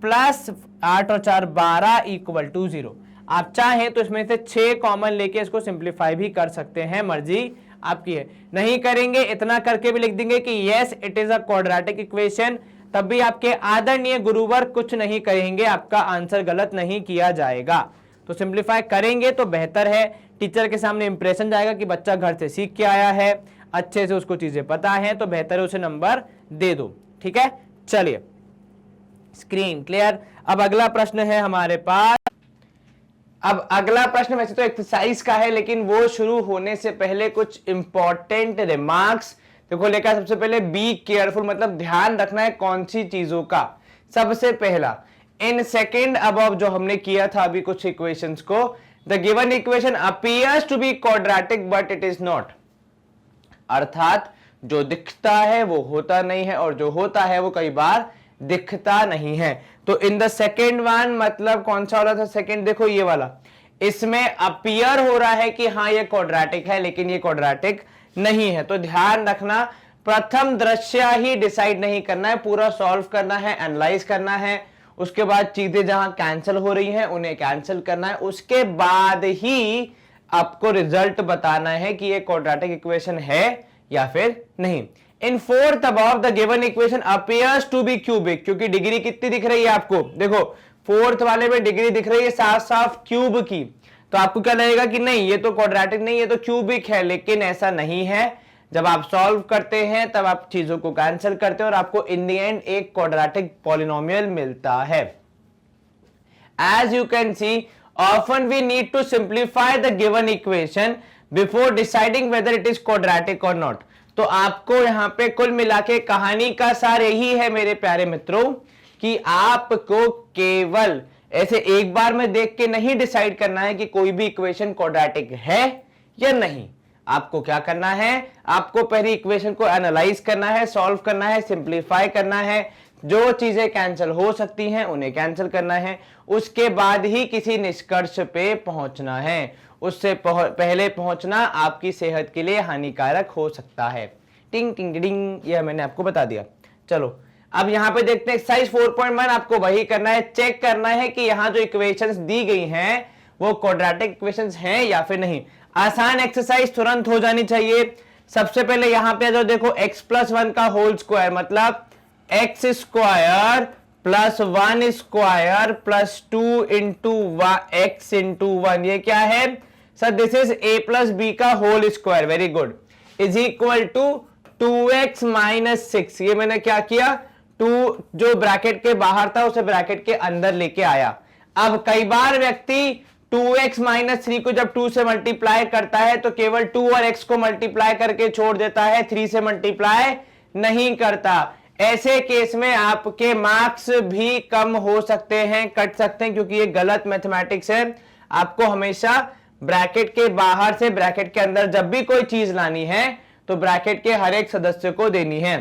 plus 8 और 4 12 इक्वल टू 0। आप चाहें तो इसमें से 6 कॉमन लेके इसको सिंप्लीफाई भी कर सकते हैं, मर्जी आपकी है। नहीं करेंगे, इतना करके भी लिख देंगे कि yes it is a quadratic equation, तब भी आपके आदरणीय गुरुवर कुछ नहीं कहेंगे, आपका आंसर गलत नहीं किया जाएगा। तो सिंप्लीफाई करेंगे तो बेहतर है, टीचर के सामने इंप्रेशन जाएगा कि बच्चा घर से सीख के आया है, अच्छे से उसको चीजें पता है, तो बेहतर है उसे नंबर दे दो, ठीक है। चलिए, स्क्रीन क्लियर। अब अगला प्रश्न है हमारे पास। अब अगला प्रश्न वैसे तो एक्सरसाइज का है, लेकिन वो शुरू होने से पहले कुछ इंपॉर्टेंट रिमार्क्स देखो लेकर। सबसे पहले बी केयरफुल, मतलब ध्यान रखना है कौन सी चीजों का। सबसे पहला, इन सेकेंड अबव जो हमने किया था अभी कुछ इक्वेशंस को, the given equation appears to be quadratic but it is not, अर्थात जो दिखता है वो होता नहीं है, और जो होता है वो कई बार दिखता नहीं है। तो इन द सेकेंड वन, मतलब कौन सा वाला था सेकेंड, देखो ये वाला, इसमें अपीयर हो रहा है कि हाँ ये क्वाड्रेटिक है, लेकिन ये क्वाड्रेटिक नहीं है। तो ध्यान रखना, प्रथम दृश्य ही डिसाइड नहीं करना है, पूरा सॉल्व करना है, एनालाइज करना है, उसके बाद चीजें जहां कैंसिल हो रही हैं उन्हें कैंसिल करना है, उसके बाद ही आपको रिजल्ट बताना है कि ये क्वाड्रेटिक इक्वेशन है या फिर नहीं। In fourth above the given equation appears to be cubic, क्योंकि डिग्री कितनी दिख रही है आपको, देखो फोर्थ वाले में डिग्री दिख रही है साफ साफ क्यूब की, तो आपको क्या लगेगा कि नहीं ये तो क्वाड्रेटिक नहीं, ये तो क्यूबिक है, लेकिन ऐसा नहीं है। जब आप सॉल्व करते हैं तब आप चीजों को कैंसिल करते हैं और आपको इन द एंड एक क्वाड्रेटिक पॉलिनोमियल मिलता है। As you can see, often we need to simplify the given equation before deciding whether it is quadratic or not। तो आपको यहां पे कुल मिला के कहानी का सार यही है मेरे प्यारे मित्रों, कि आपको केवल ऐसे एक बार में देख के नहीं डिसाइड करना है कि कोई भी इक्वेशन क्वाड्रेटिक है या नहीं। आपको क्या करना है, आपको पहले इक्वेशन को एनालाइज करना है, सॉल्व करना है, सिंप्लीफाई करना है, जो चीजें कैंसिल हो सकती हैं उन्हें कैंसिल करना है, उसके बाद ही किसी निष्कर्ष पे पहुंचना है। उससे पहले पहुंचना आपकी सेहत के लिए हानिकारक हो सकता है। टिंग टिंग टिंग, यह मैंने आपको बता दिया। चलो अब यहां पे देखते हैं एक्सरसाइज 4.1, आपको वही करना है, चेक करना है कि यहां जो इक्वेशंस दी गई हैं वो क्वाड्रेटिक इक्वेशंस हैं या फिर नहीं। आसान एक्सरसाइज तुरंत हो जानी चाहिए। सबसे पहले यहां पे जो देखो x+1 का होल स्क्वायर, मतलब x square plus 1 square plus 2 into x into 1, ये क्या है sir? This is a plus b का whole square, very good, is equal to 2x minus 6। ये मैंने क्या किया, 2 जो ब्रैकेट के बाहर था उसे ब्रैकेट के अंदर लेके आया। अब कई बार व्यक्ति 2x माइनस 3 को जब 2 से मल्टीप्लाई करता है तो केवल 2 और x को मल्टीप्लाई करके छोड़ देता है, 3 से मल्टीप्लाई नहीं करता। ऐसे केस में आपके मार्क्स भी कम हो सकते हैं, कट सकते हैं, क्योंकि ये गलत मैथमेटिक्स है। आपको हमेशा ब्रैकेट के बाहर से ब्रैकेट के अंदर जब भी कोई चीज लानी है तो ब्रैकेट के हर एक सदस्य को देनी है।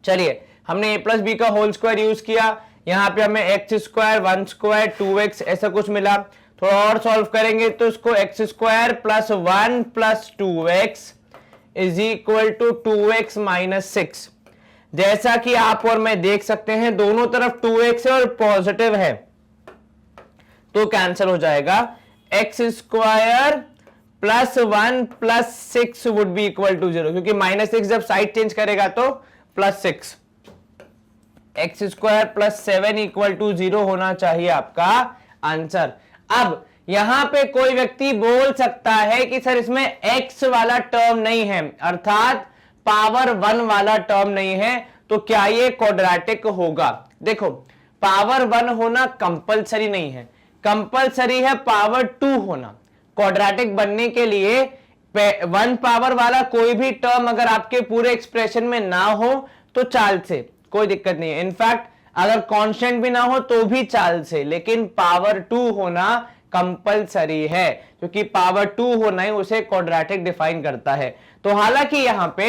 चलिए, हमने a प्लस बी का होल स्क्वायर यूज किया, यहां पे हमें एक्स स्क्वायर 1 स्क्वायर 2x ऐसा कुछ मिला। थोड़ा और सॉल्व करेंगे तो इसको x square plus 1 plus 2x is equal to 2x minus 6। जैसा कि आप और मैं देख सकते हैं दोनों तरफ 2x है और पॉजिटिव है तो कैंसिल हो जाएगा। X square plus 1 plus 6 would be equal to 0, क्योंकि माइनस 6 जब साइड चेंज करेगा तो plus 6। X square plus 7 equal to 0 होना चाहिए आपका आंसर। अब यहां पे कोई व्यक्ति बोल सकता है कि सर इसमें x वाला टर्म नहीं है, अर्थात पावर 1 वाला टर्म नहीं है, तो क्या ये क्वाड्रेटिक होगा? देखो, पावर 1 होना कंपलसरी नहीं है, कंपलसरी है पावर 2 होना। क्वाड्रेटिक बनने के लिए 1 पावर वाला कोई भी टर्म अगर आपके पूरे एक्सप्रेशन में ना हो तो चाल से कोई दिक्कत नहीं है। इनफैक्ट अगर कांस्टेंट भी ना हो तो भी चाल से, लेकिन पावर 2 होना कंपलसरी है, क्योंकि पावर 2 होना ही उसे क्वाड्रेटिक डिफाइन करता है। तो हालांकि यहां पे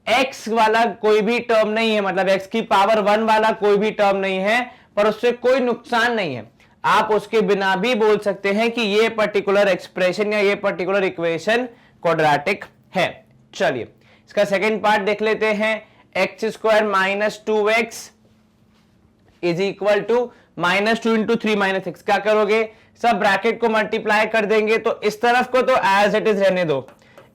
x वाला कोई भी टर्म नहीं है, मतलब x की पावर 1 वाला कोई भी टर्म नहीं है, पर उससे कोई नुकसान नहीं है। आप उसके बिना भी बोल सकते हैं कि ये पर्टिकुलर एक्सप्रेशन या ये पर्टिकुलर इक्वेशन क्वाड्रेटिक है। चलिए, इसका सेकंड पार्ट देख लेते हैं। X square minus 2x is equal to minus 2 into 3 minus 6। क्या करोगे, सब ब्रैकेट को मल्टीप्लाई कर देंगे, तो इस तरफ को तो एज इट इज रहने दो,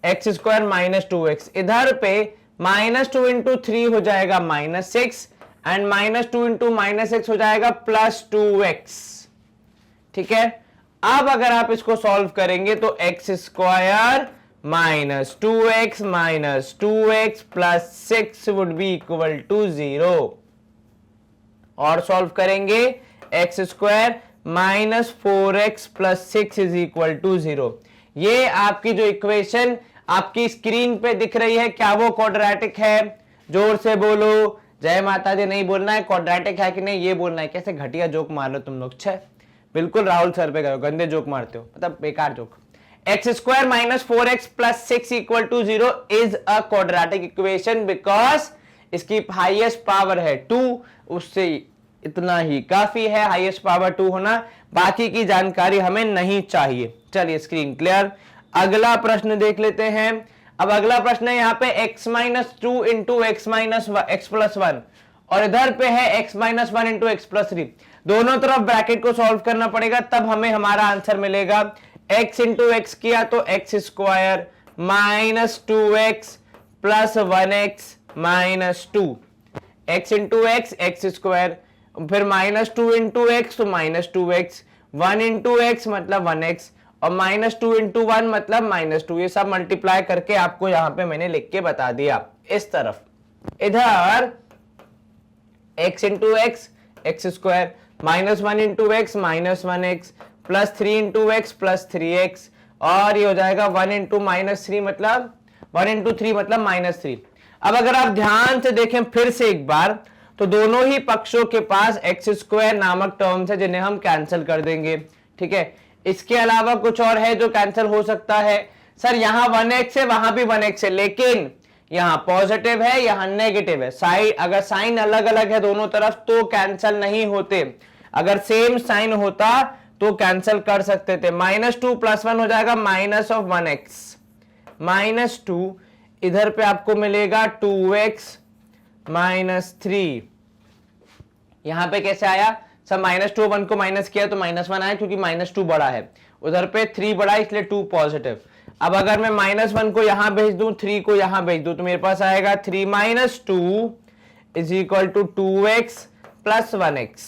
एक्स स्क्वायर माइनस 2x, इधर पे माइनस 2 इंटू 3 हो जाएगा minus 6 and minus 2 into minus 6 हो जाएगा प्लस 2x। ठीक है, अब अगर आप इसको सॉल्व करेंगे तो x square minus 2x plus 6 would be equal to 0। और सॉल्व करेंगे x square minus 4x plus 6 is equal to 0। ये आपकी जो इक्वेशन आपकी स्क्रीन पे दिख रही है, क्या वो क्वाड्रेटिक है? जोर से बोलो, जय माता दी। नहीं बोलना है क्वाड्रेटिक है कि नहीं, ये बोलना है। कैसे घटिया जोक मार लो तुम लोग, छे बिल्कुल राहुल सर पे गए, गंदे जोक मारते हो, मतलब बेकार joke. X square minus 4x plus 6 equal to 0 is a quadratic equation because इसकी हाईएस्ट पावर है 2, उससे इतना ही काफी है हाईएस्ट पावर 2 होना, बाकी की जानकारी हमें नहीं चाहिए। चलिए, स्क्रीन क्लियर। अगला प्रश्न देख लेते हैं। अब अगला प्रश्न है यहाँ पे x minus 2 into x minus x plus 1 और इधर पे है x minus 1 into x plus 3। दोनों तरफ ब्रैकेट को सॉल्व करना पड़ेगा, तब हमें हमारा आंसर मिलेगा। x इंटू एक्स किया तो x square minus 2x plus 1x minus 2, x into x x square, फिर माइनस 2 इंटू एक्स तो माइनस 2x, 1 इंटू एक्स मतलब 1x और माइनस 2 इंटू 1 मतलब माइनस 2। ये सब मल्टीप्लाई करके आपको यहां पे मैंने लिख के बता दिया। इस तरफ इधर x into x x square minus 1 into x minus 1x plus 3 into x plus 3x और ये हो जाएगा 1 इंटू माइनस 3 मतलब 1 इंटू 3 मतलब माइनस 3। अब अगर आप ध्यान से देखें फिर से एक बार, तो दोनों ही पक्षों के पास एक्स स्क्वायर नामक टर्म्स है जिन्हें हम कैंसिल कर देंगे। ठीक है, इसके अलावा कुछ और है जो कैंसिल हो सकता है। सर यहां 1x है, वहां भी 1x है, लेकिन यहां पॉजिटिव है, यहां नेगेटिव है। साइन अगर साइन अलग अलग है दोनों तरफ तो कैंसिल नहीं होते, अगर सेम साइन होता तो कैंसिल कर सकते थे। -2 + 1 हो जाएगा माइनस ऑफ 1x, -2 इधर पे आपको मिलेगा 2x -3। यहां पे कैसे आया? सब -2 1 को माइनस किया तो -1 आया, क्योंकि -2 बड़ा है, उधर पे 3 बड़ा है इसलिए 2 पॉजिटिव। अब अगर मैं -1 को यहां भेज दूं 3 को यहां भेज दूं तो मेरे पास आएगा 3 - 2 is equal to 2x plus 1x,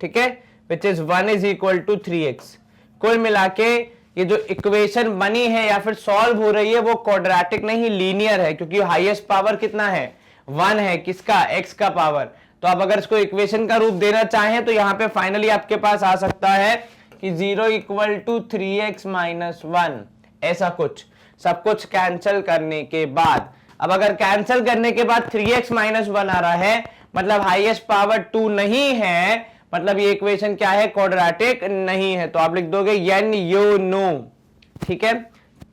ठीक है, which is 1 is equal to 3x। कुल मिला के ये जो इक्वेशन बनी है या फिर सॉल्व हो रही है वो क्वाड्रेटिक नहीं लीनियर है, क्योंकि हाईएस्ट पावर कितना है 1 है, किसका, x का पावर। तो आप अगर इसको इक्वेशन का रूप देना चाहें तो यहां पे फाइनली आपके पास आ सकता है कि 0 इक्वल टू 3x माइनस 1, ऐसा कुछ। सब कुछ कैंसिल करने के बाद, अब अगर कैंसिल करने के बाद 3x माइनस 1 आ रहा है, मतलब हाईएस्ट पावर 2 नहीं है, मतलब ये इक्वेशन क्या है, क्वाड्रेटिक नहीं है। तो आप लिख दोगे n यू नो, ठीक है।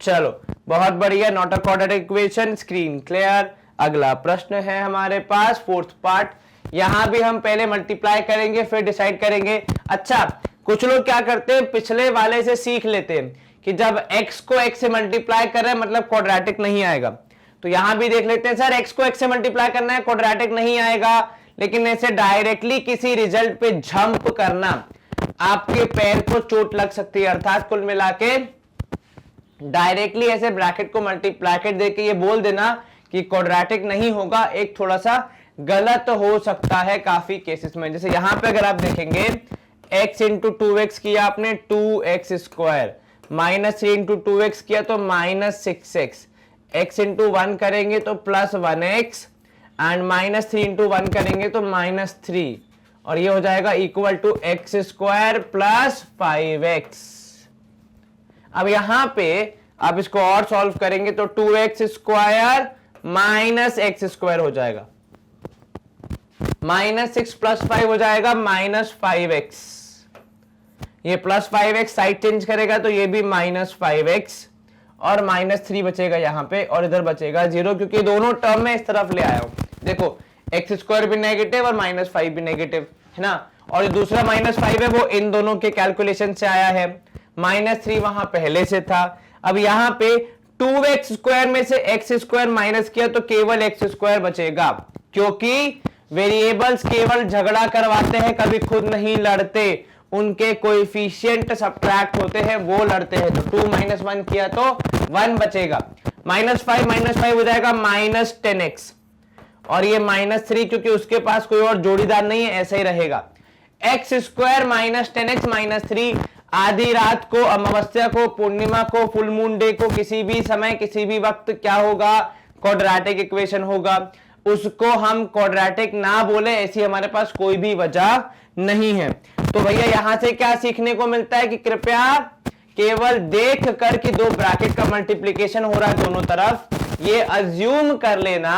चलो बहुत बढ़िया, not a quadratic equation, screen clear. अगला प्रश्न है हमारे पास फोर्थ पार्ट। यहां भी हम पहले मल्टीप्लाई करेंगे फिर डिसाइड करेंगे। अच्छा, कुछ लोग क्या करते हैं, पिछले वाले से सीख लेते हैं कि जब x को x से मल्टीप्लाई कर रहे हैं मतलब क्वाड्रेटिक नहीं आएगा। तो यहां भी देख लेते हैं, सर x को x से मल्टीप्लाई करना है, क्वाड्रेटिक नहीं आएगा। लेकिन ऐसे डायरेक्टली किसी रिजल्ट पे जंप करना आपके पैर को चोट लग सकती है। अर्थात कुल मिला के डायरेक्टली ऐसे ब्रैकेट को मल्टीप्लैकेट देके ये बोल देना कि क्वाड्रेटिक नहीं होगा, एक थोड़ा सा गलत हो सकता है काफी केसेस में। जैसे यहां पे अगर आप देखेंगे x इंटू 2x किया आपने 2x square, minus 3 into 2x किया तो माइनस 6x, x इंटू 1 करेंगे तो plus 1x, and minus 3 into 1 करेंगे तो माइनस 3, और ये हो जाएगा equal to x square plus 5x। अब यहां पे आप इसको और सॉल्व करेंगे तो 2x square minus x square हो जाएगा, माइनस 6 प्लस 5 हो जाएगा माइनस 5x। ये प्लस 5x साइड चेंज करेगा तो ये भी माइनस 5x, और माइनस 3 बचेगा यहां पे, और इधर बचेगा 0, क्योंकि दोनों टर्म में इस तरफ ले आया हूं। देखो एक्स स्क्वायर भी नेगेटिव और माइनस 5 भी नेगेटिव है ना, और जो दूसरा माइनस 5 है वो इन दोनों के कैलकुलेशन से आया है। माइनस 3 वहां पहले से था। अब यहां पे 2x स्क्वायर में से एक्स स्क्वायर माइनस किया तो केवल एक्स स्क्वायर बचेगा, क्योंकि वेरिएबल्स केवल झगड़ा करवाते हैं, कभी खुद नहीं लड़ते। उनके कोएफिशिएंट सब्ट्रैक्ट होते हैं, वो लड़ते हैं। तो 2 माइनस 1 किया तो 1 बचेगा, माइनस 5 हो जाएगा माइनस 10x, और ये माइनस 3 क्योंकि उसके पास कोई और जोड़ीदार नहीं है, ऐसे ही रहेगा। X square minus 10x minus 3 आधी रात को, अमावस्या को, पूर्णिमा को, फुल मून डे को, किसी भी समय किसी भी वक्त क्या होगा, क्वाड्रेटिक इक्वेशन होगा। उसको हम क्वाड्रेटिक ना बोले ऐसी हमारे पास कोई भी वजह नहीं है। तो भैया यहां से क्या सीखने को मिलता है कि कृपया केवल देख कर कि दो ब्रैकेट का मल्टीप्लिकेशन हो रहा है दोनों तरफ, ये अज्यूम कर लेना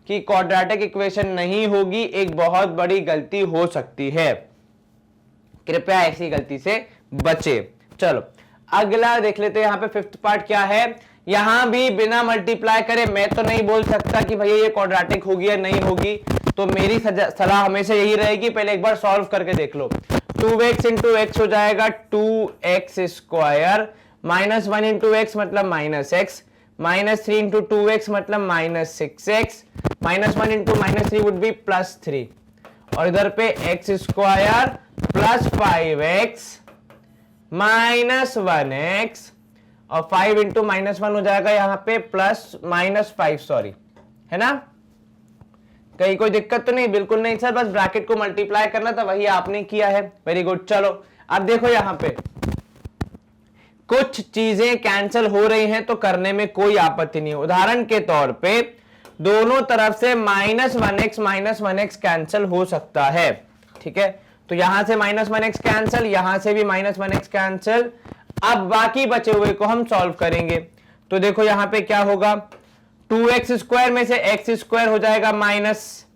कि क्वाड्रेटिक इक्वेशन नहीं होगी, एक बहुत बड़ी गलती हो सकती है। कृपया ऐसी गलती से बचे। चलो अगला देख लेते हैं। यहां पे फिफ्थ पार्ट क्या है, यहां भी बिना मल्टीप्लाई करे मैं तो नहीं बोल सकता कि भैया ये क्वाड्रेटिक होगी या नहीं होगी, तो मेरी सलाह हमेशा यही रहेगी, पहले एक बार सॉल्व करके देख लो। 2x इंटू एक्स हो जाएगा 2x square, minus 1 into x मतलब minus x, minus 3 into 2x मतलब minus 6x, minus 1 into minus 3 would be plus 3, और इधर पे x square plus 5x minus 1x, और 5 इंटू माइनस 1 हो जाएगा यहां पे प्लस माइनस 5, सॉरी है ना, कहीं कोई दिक्कत तो नहीं, बिल्कुल नहीं सर, बस ब्रैकेट को मल्टीप्लाई करना था, वही आपने किया है, वेरी गुड। चलो अब देखो यहां पे कुछ चीजें कैंसिल हो रही हैं तो करने में कोई आपत्ति नहीं है। उदाहरण के तौर पे दोनों तरफ से माइनस 1x कैंसिल हो सकता है, ठीक है, तो यहां से माइनस 1x कैंसिल, यहां से भी माइनस 1x कैंसिल। अब बाकी बचे हुए को हम सॉल्व करेंगे। तो देखो यहां पे क्या होगा, 2x स्क्वायर में से x स्क्वायर हो जाएगा माइनस,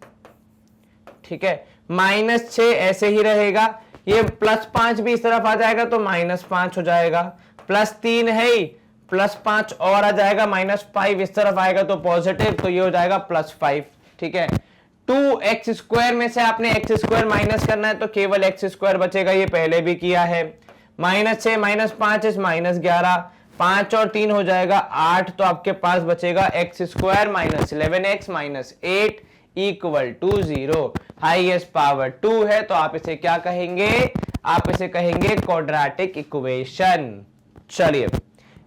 ठीक है, माइनस 6 ऐसे ही रहेगा, ये प्लस 5 भी इस तरफ आ जाएगा तो माइनस 5 हो जाएगा, प्लस 3 है ही, प्लस 5 और आ जाएगा, माइनस 5 इस तरफ आएगा तो पॉजिटिव, तो ये हो जाएगा प्लस 5, ठीक है। 2x स्क्वायर में से आपने x स्क्वायर माइनस करना है तो केवल x स्क्वायर बचेगा, ये पहले भी किया है। माइनस 6 माइनस 5 इस माइनस 11, 5 और 3 हो जाएगा 8, तो आपके पास बचेगा x square minus 11x minus 8 equal to 0। Highest power 2 है तो आप इसे क्या कहेंगे, आप इसे कहेंगे क्वाड्रेटिक इक्वेशन। चलिए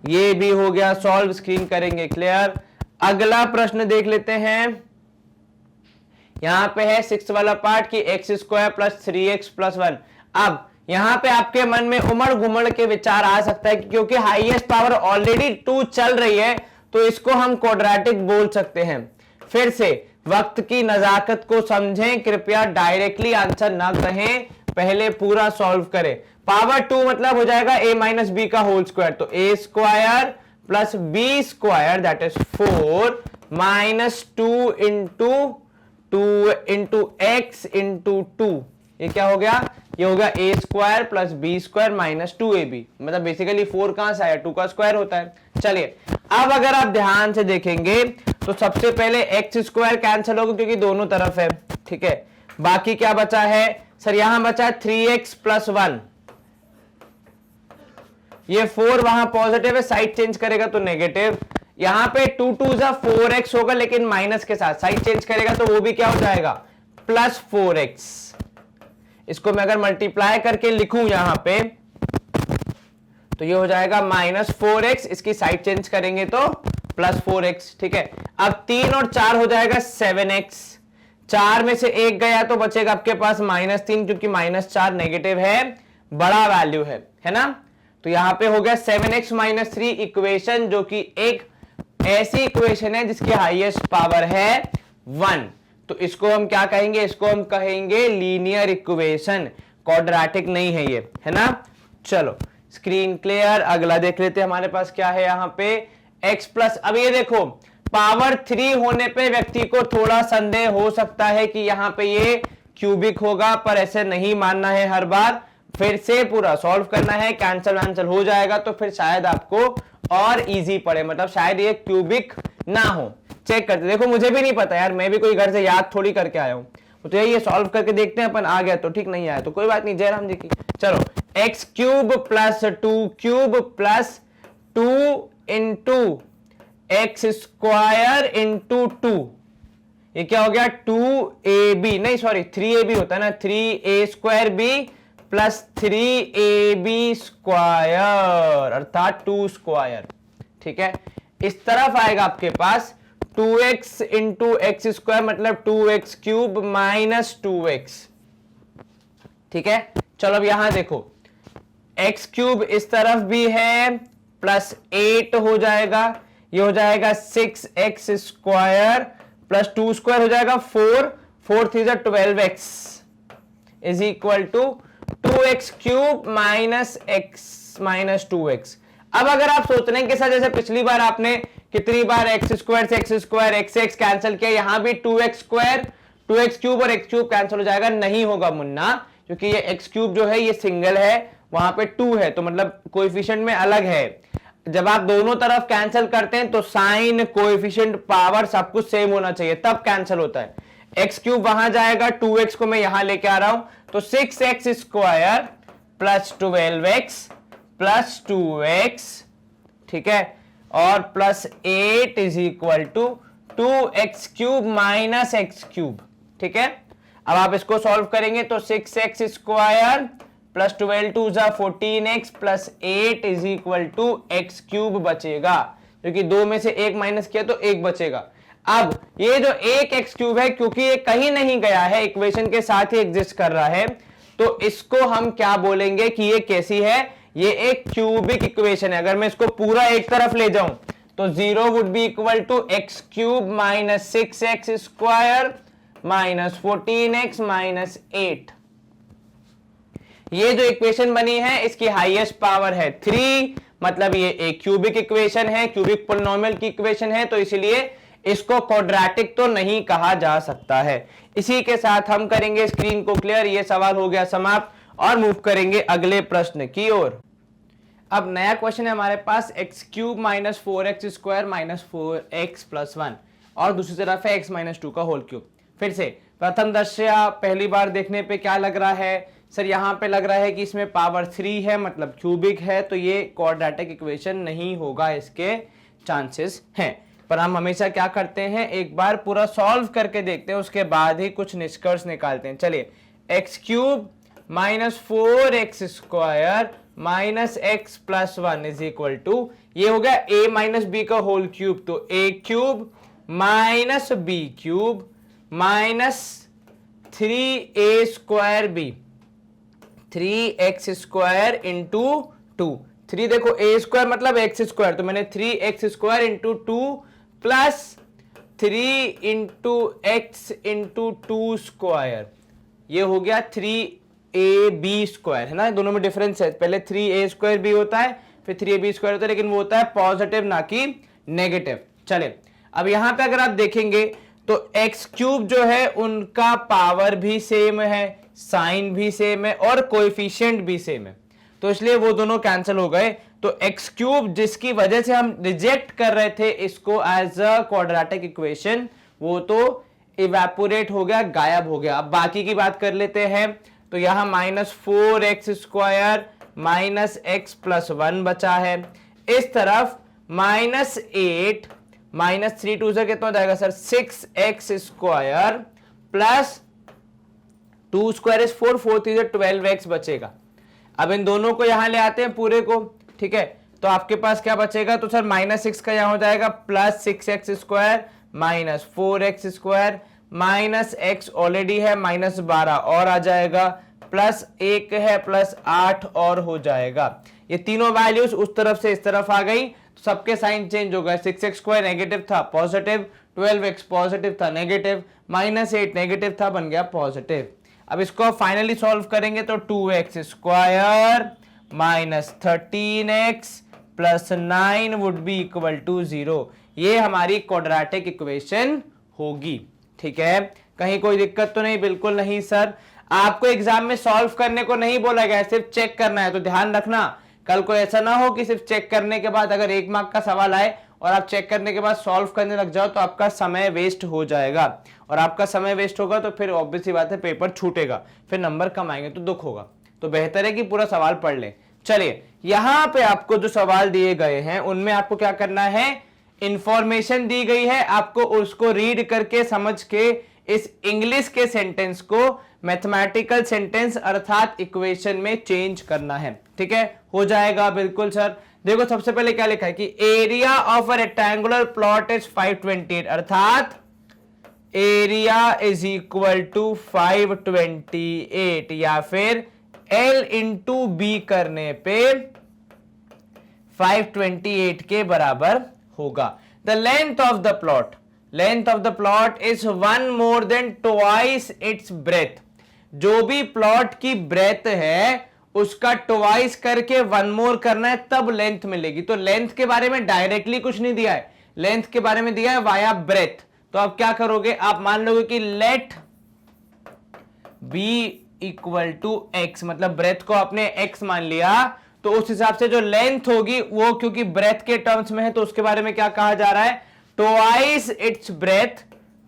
ये भी हो गया सॉल्व, स्क्रीन करेंगे क्लियर। अगला प्रश्न देख लेते हैं। यहाँ पे है 6 वाला पार्ट की x square plus 3x plus 1। अब यहाँ पे आपके मन में उमड़ घुमड़ के विचार आ सकता है कि क्योंकि हाईएस्ट पावर ऑलरेडी 2 चल रही है तो इसको हम क्वाड्रेटिक बोल सकते हैं। फिर से वक्त की नजाकत को समझें, कृपया डायरेक्टली आंसर ना कहें, पहले पूरा सॉल्व करें। पावर 2 मतलब हो जाएगा a माइनस बी का होल स्क्वायर, तो a square plus b square that is 4 minus 2 into x into 2। ये क्या हो गया? ये हो गया a square plus b square minus 2ab, मतलब बेसिकली 4 कहां से आया? 2 का स्क्वायर होता है। चलिए अब अगर आप ध्यान से देखेंगे तो सबसे पहले एक्स स्क्वायर कैंसिल होगा क्योंकि दोनों तरफ है, ठीक है। बाकी क्या बचा है सर? यहां बचा है 3x प्लस 1। ये 4 वहां पॉजिटिव है, साइड चेंज करेगा तो नेगेटिव। यहां पे 2 2 जा 4x होगा लेकिन माइनस के साथ, साइड चेंज करेगा तो वो भी क्या हो जाएगा? Plus 4x। इसको मैं अगर मल्टीप्लाई करके लिखूं यहां पे तो ये हो जाएगा माइनस 4x, इसकी साइड चेंज करेंगे तो प्लस 4x, ठीक है। अब 3 और 4 हो जाएगा 7x। 4 में से 1 गया तो बचेगा आपके पास -3, क्योंकि -4 नेगेटिव है, बड़ा वैल्यू है ना। तो यहां पे हो गया 7x माइनस 3 इक्वेशन, जो कि एक ऐसी इक्वेशन है जिसकी हाईएस्ट पावर है 1। तो इसको हम क्या कहेंगे? इसको हम कहेंगे लीनियर इक्वेशन, क्वाड्रेटिक नहीं है ये, है ना। चलो स्क्रीन क्लियर। अगला देख लेते हैं हमारे पास क्या है यहाँ पे x प्लस। अब ये देखो पावर 3 होने पे व्यक्ति को थोड़ा संदेह हो सकता है कि यहाँ पे ये क्यूबिक होगा, पर ऐसे नहीं मानना है हर बार, फिर से पूरा सॉल्व करना है, कैंसिल वैंसिल हो जाएगा तो फिर शायद आपको और इजी पड़े, मतलब शायद ये क्यूबिक ना हो। चेक करते, देखो मुझे भी नहीं पता यार, मैं भी कोई घर से याद थोड़ी करके आया हूं, तो ये सॉल्व करके देखते हैं अपन, आ गया तो ठीक, नहीं आया तो कोई बात नहीं, जयराम जी की। चलो x cube plus 2 cube plus 2 into x square into 2, ये क्या हो गया? 2ab, नहीं सॉरी 3ab होता है ना, 3a square B plus 3ab square अर्थात 2 स्क्वायर, ठीक है। इस तरफ आएगा आपके पास 2x इंटू एक्स स्क्वायर मतलब 2x क्यूब माइनस 2x, ठीक है। चलो अब यहां देखो x क्यूब इस तरफ भी है प्लस 8 हो जाएगा, ये हो जाएगा 6x स्क्वायर प्लस 2 स्क्वायर हो जाएगा 4, 4 3 जा 12x is equal to 2x cube minus x minus 2x। अब अगर आप सोच रहे हैं कि सर जैसे पिछली बार आपने कितनी बार x स्क्वायर से x स्क्वायर x कैंसिल किया, यहां भी 2x स्क्वायर 2x क्यूब और x क्यूब कैंसिल हो जाएगा, नहीं होगा मुन्ना, क्योंकि ये x क्यूब जो है ये सिंगल है, वहां पे 2 है, तो मतलब कोएफिशिएंट में अलग है। जब आप दोनों तरफ कैंसिल करते हैं तो साइन, कोएफिशिएंट, पावर सब कुछ सेम होना चाहिए, तब कैंसिल होता है। एक्स क्यूब वहां जाएगा, 2x को मैं यहां लेके आ रहा हूं, तो 6x square plus 12x plus 2x, ठीक है, और plus 8 is equal to 2x cube minus x cube, ठीक है। अब आप इसको सॉल्व करेंगे तो 6x स्क्वायर प्लस 12 2 जा 14x plus 8 is equal to x cube बचेगा, क्योंकि 2 में से 1 माइनस किया तो 1 बचेगा। अब ये जो एक एक्स क्यूब है, क्योंकि ये कहीं नहीं गया है, इक्वेशन के साथ ही एग्जिस्ट कर रहा है, तो इसको हम क्या बोलेंगे कि ये कैसी है? ये एक क्यूबिक इक्वेशन है। अगर मैं इसको पूरा एक तरफ ले जाऊं तो 0 would be equal to x cube minus 6x square minus 14x minus 8। ये जो इक्वेशन बनी है इसकी हाईएस्ट पावर है 3, मतलब ये एक क्यूबिक इक्वेशन है, क्यूबिक पॉलिनोमियल की इक्वेशन है, तो इसलिए इसको क्वाड्रेटिक तो नहीं कहा जा सकता है। इसी के साथ हम करेंगे स्क्रीन को क्लियर, ये सवाल हो गया समाप्त और मूव करेंगे अगले प्रश्न की ओर। अब नया क्वेश्चन है हमारे पास x cube minus 4x square minus 4x plus 1 और दूसरी तरफ है x माइनस 2 का होल क्यूब। फिर से प्रथम दृष्टया पहली बार देखने पे क्या लग रहा है सर? यहाँ पे लग रहा है कि इसमें पावर 3 है, मतलब क्यूबिक है, तो ये क्वाड्रेटिक इक्वेशन नहीं होगा, इसके चांसेस हैं। पर हम हमेशा क्या करते हैं, एक बार पूरा सॉल्व करके देखते हैं, उसके बाद ही कुछ निष्कर्ष निकालते हैं। चलिए x cube minus 4x square minus x plus 1 is equal to, ये हो गया a माइनस बी का होल क्यूब, तो a cube minus b cube minus 3a² b, 3x² into 2, 3 देखो a² मतलब x², तो मैंने 3x² into 2 plus 3 into x into 2², ये हो गया 3ab² है ना, दोनों में डिफरेंस है, पहले 3a² भी होता है फिर 3ab² होता है, लेकिन वो होता है पॉजिटिव ना कि नेगेटिव। चले अब यहां पे अगर आप देखेंगे तो x³ जो है उनका पावर भी सेम है, साइन भी सेम है और कोएफिशिएंट भी सेम है, तो इसलिए वो दोनों कैंसिल हो गए। तो x³ जिसकी वजह से हम रिजेक्ट कर रहे थे इसको एज अ क्वाड्रेटिक इक्वेशन, वो तो इवेपोरेट हो गया, गायब हो गया। अब बाकी की बात कर लेते हैं, तो यहां -4x² माइनस x प्लस 1 बचा है, इस तरफ -8 माइनस 3 2 से कितना हो जाएगा सर, 6x² प्लस 2² इज 4, 4 3 से 12x बचेगा। अब इन दोनों को यहां ले आते हैं पूरे को, ठीक है, तो आपके पास क्या बचेगा, तो सर -6 का यहां हो जाएगा plus 6x² minus 4x² minus x already है -12 और आ जाएगा, प्लस 1 है प्लस 8 और हो जाएगा। ये तीनों वैल्यूज उस तरफ से इस तरफ आ गई, तो सबके साइन चेंज हो गए, 6x² नेगेटिव था पॉजिटिव, 12x पॉजिटिव था नेगेटिव, -8 नेगेटिव था बन गया पॉजिटिव। अब इसको फाइनली सॉल्व करेंगे तो 2x² minus 13x plus 9 would be equal to 0, ये हमारी क्वाड्रेटिक इक्वेशन होगी। ठीक है, कहीं कोई दिक्कत तो नहीं? बिल्कुल नहीं सर, आपको एग्जाम में सॉल्व करने को नहीं बोला गया, सिर्फ चेक करना है, तो ध्यान रखना कल को ऐसा ना हो कि सिर्फ चेक करने के बाद अगर 1 मार्क का सवाल आए और आप चेक करने के बाद सॉल्व करने लग जाओ तो आपका समय वेस्ट हो जाएगा, और आपका समय वेस्ट होगा तो फिर ऑब्वियस ही बात है पेपर छूटेगा, फिर नंबर कम आएंगे तो दुख होगा। तो बेहतर है कि पूरा सवाल पढ़ ले। चलिए यहां पे आपको जो सवाल दिए गए हैं उनमें आपको क्या करना है, इंफॉर्मेशन दी गई है, आपको उसको रीड करके समझ के इस इंग्लिश के सेंटेंस को मैथमेटिकल सेंटेंस अर्थात इक्वेशन में चेंज करना है। ठीक है, हो जाएगा बिल्कुल सर। देखो सबसे पहले क्या लिखा है कि area of a rectangular plot is 528, अर्थात एरिया इज इक्वल टू 528, या फिर L इंटू बी करने पे 528 के बराबर होगा। The length of the plot, length of the plot is 1 more than twice its breath, जो भी प्लॉट की ब्रेथ है उसका ट्वाइस करके 1 मोर करना है तब लेंथ मिलेगी। तो लेंथ के बारे में डायरेक्टली कुछ नहीं दिया है, लेंथ के बारे में दिया है वाया ब्रेथ। तो आप क्या करोगे, आप मान लोगे कि let be equal to x, मतलब ब्रेथ को आपने x मान लिया, तो उस हिसाब से जो लेंथ होगी वो क्योंकि ब्रेथ के टर्म्स में है तो उसके बारे में क्या कहा जा रहा है, twice its breath,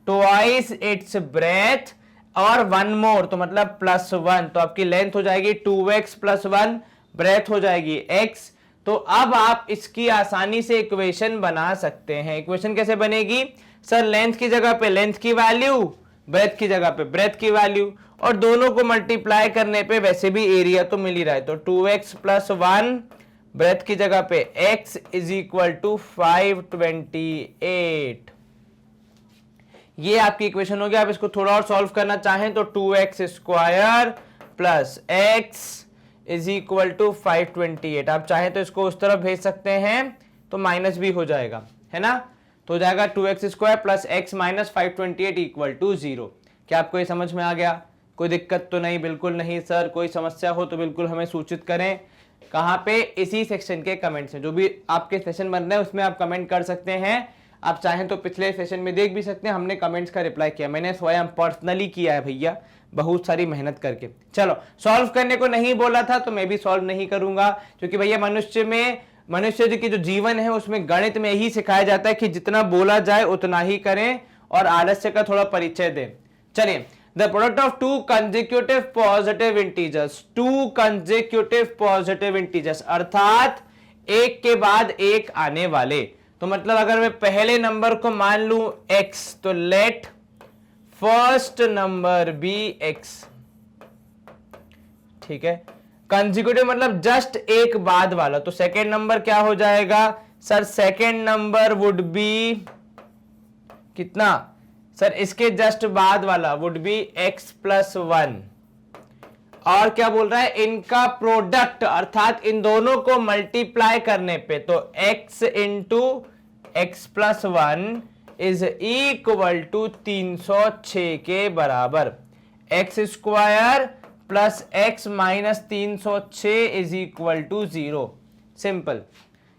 twice its breath और 1 मोर, तो मतलब +1, तो आपकी लेंथ हो जाएगी 2x प्लस 1, ब्रेथ हो जाएगी x। तो अब आप इसकी आसानी से इक्वेशन बना सकते हैं। इक्वेशन कैसे बनेगी सर, लेंथ की जगह पे लेंथ की वैल्यू, ब्रेथ की जगह पे ब्रेथ की वैल्यू, और दोनों को मल्टीप्लाई करने पे वैसे भी एरिया तो मिल ही रहा है, तो 2x प्लस 1 ब्रेथ की जगह पे x इज इक्वल टू 528, ये आपकी इक्वेशन होगी। आप इसको थोड़ा और सॉल्व करना चाहें तो 2x² plus x is equal to 528, आप चाहें तो इसको उस तरफ भेज सकते हैं तो माइनस भी हो जाएगा, है ना, तो हो जाएगा 2x² plus x minus 528 equal to 0। क्या आपको ये समझ में आ गया? कोई दिक्कत तो नहीं? बिल्कुल नहीं सर, कोई समस्या हो तो बिल्कुल हमें सूचित करें। कहाँ पे? इसी सेक्शन के कमेंट्स में, जो भी आपके सेशन बन रहे हैं उसमें आप कमेंट कर सकते हैं। आप चाहें तो पिछले सेशन में देख भी सकते हैं, हमने कमेंट्स का रिप्लाई किया, मैंने स्वयं पर्सनली किया है भैया, बहुत सारी मेहनत करके। चलो, सॉल्व करने को नहीं बोला था तो मैं भी सॉल्व नहीं करूंगा, क्योंकि भैया मनुष्य की जो जीवन है उसमें गणित में यही सिखाया जाता है कि जितना बोला जाए उतना ही करें और आलस्य का थोड़ा परिचय दें। चलिए, the product of to consecutive positive integers, to consecutive positive integers अर्थात एक के बाद एक आने वाले, तो मतलब अगर मैं पहले नंबर को मान लूं x, तो let first number be x। ठीक है, कंसेक्यूटिव मतलब जस्ट एक बाद वाला, तो सेकेंड नंबर क्या हो जाएगा sir, second number would be कितना, सर इसके जस्ट बाद वाला वुड बी x प्लस 1, और क्या बोल रहा है, इनका प्रोडक्ट अर्थात इन दोनों को मल्टीप्लाई करने पे, तो x into x plus 1 is equal to 306 के बराबर, x square plus x minus 306 is equal to 0। Simple.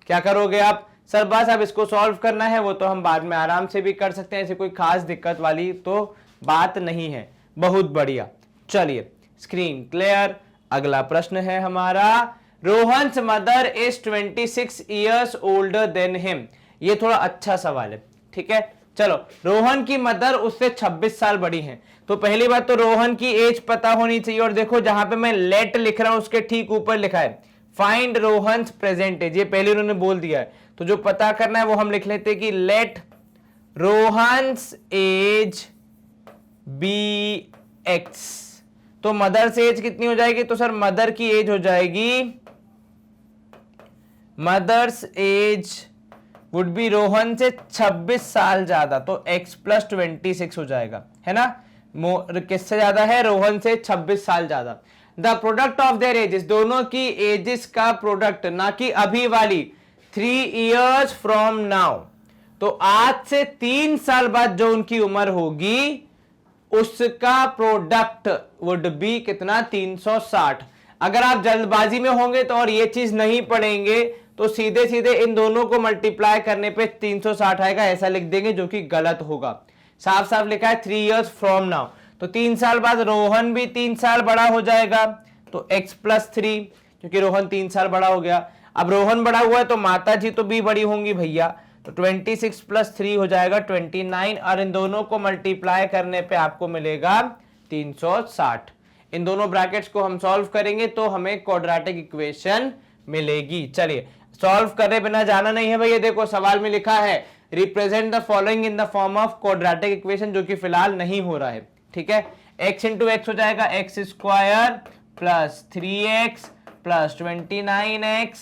क्या करोगे आप, सर बस अब इसको सॉल्व करना है, वो तो हम बाद में आराम से भी कर सकते हैं, ऐसे कोई खास दिक्कत वाली तो बात नहीं है। बहुत बढ़िया, चलिए स्क्रीन क्लियर। अगला प्रश्न है हमारा, Rohan's mother is 26 years older than him. ये थोड़ा अच्छा सवाल है, ठीक है। चलो, रोहन की मदर उससे 26 साल बड़ी हैं, तो पहली बात तो रोहन की एज पता होनी चाहिए, और देखो जहां पे मैं लेट लिख रहा हूं उसके ठीक ऊपर लिखा है फाइंड रोहन्स प्रेजेंट एज, ये पहले उन्होंने बोल दिया है, तो जो पता करना है वो हम लिख लेते हैं कि let Rohan's age be x. तो मदर से एज कितनी हो जाएगी, तो सर मदर की एज हो जाएगी, mother's age would be Rohan से 26 साल ज्यादा, तो x प्लस 26 हो जाएगा, है ना। किससे ज्यादा है, रोहन से 26 साल ज्यादा। The product of their edges, दोनों की एजेस का प्रोडक्ट, ना कि अभी वाली 3 इयर्स फ्रॉम नाउ, तो आज से 3 साल बाद जो उनकी उम्र होगी उसका प्रोडक्ट वुड बी कितना, 360। अगर आप जल्दबाजी में होंगे तो और ये चीज नहीं पढ़ेंगे तो सीधे सीधे इन दोनों को मल्टीप्लाई करने पे 360 आएगा, ऐसा लिख देंगे, जो कि गलत होगा। साफ साफ लिखा है 3 इयर्स फ्रॉम नाउ, तो 3 साल बाद रोहन भी 3 साल बड़ा हो जाएगा, तो x प्लस 3, क्योंकि रोहन 3 साल बड़ा हो गया। अब रोहन बड़ा हुआ है तो माता जी तो भी बड़ी होंगी भैया, तो 26 प्लस 3 हो जाएगा 29, और इन दोनों को मल्टीप्लाई करने पे आपको मिलेगा 360। इन दोनों ब्रैकेट्स को हम सॉल्व करेंगे तो हमें क्वाड्रेटिक इक्वेशन मिलेगी। चलिए, सॉल्व करे बिना जाना नहीं है भैया, देखो सवाल में लिखा है represent the following in the form of quadratic equation, जो कि फिलहाल नहीं हो रहा है, ठीक है। x इंटू एक्स हो जाएगा x square plus 3x plus 29x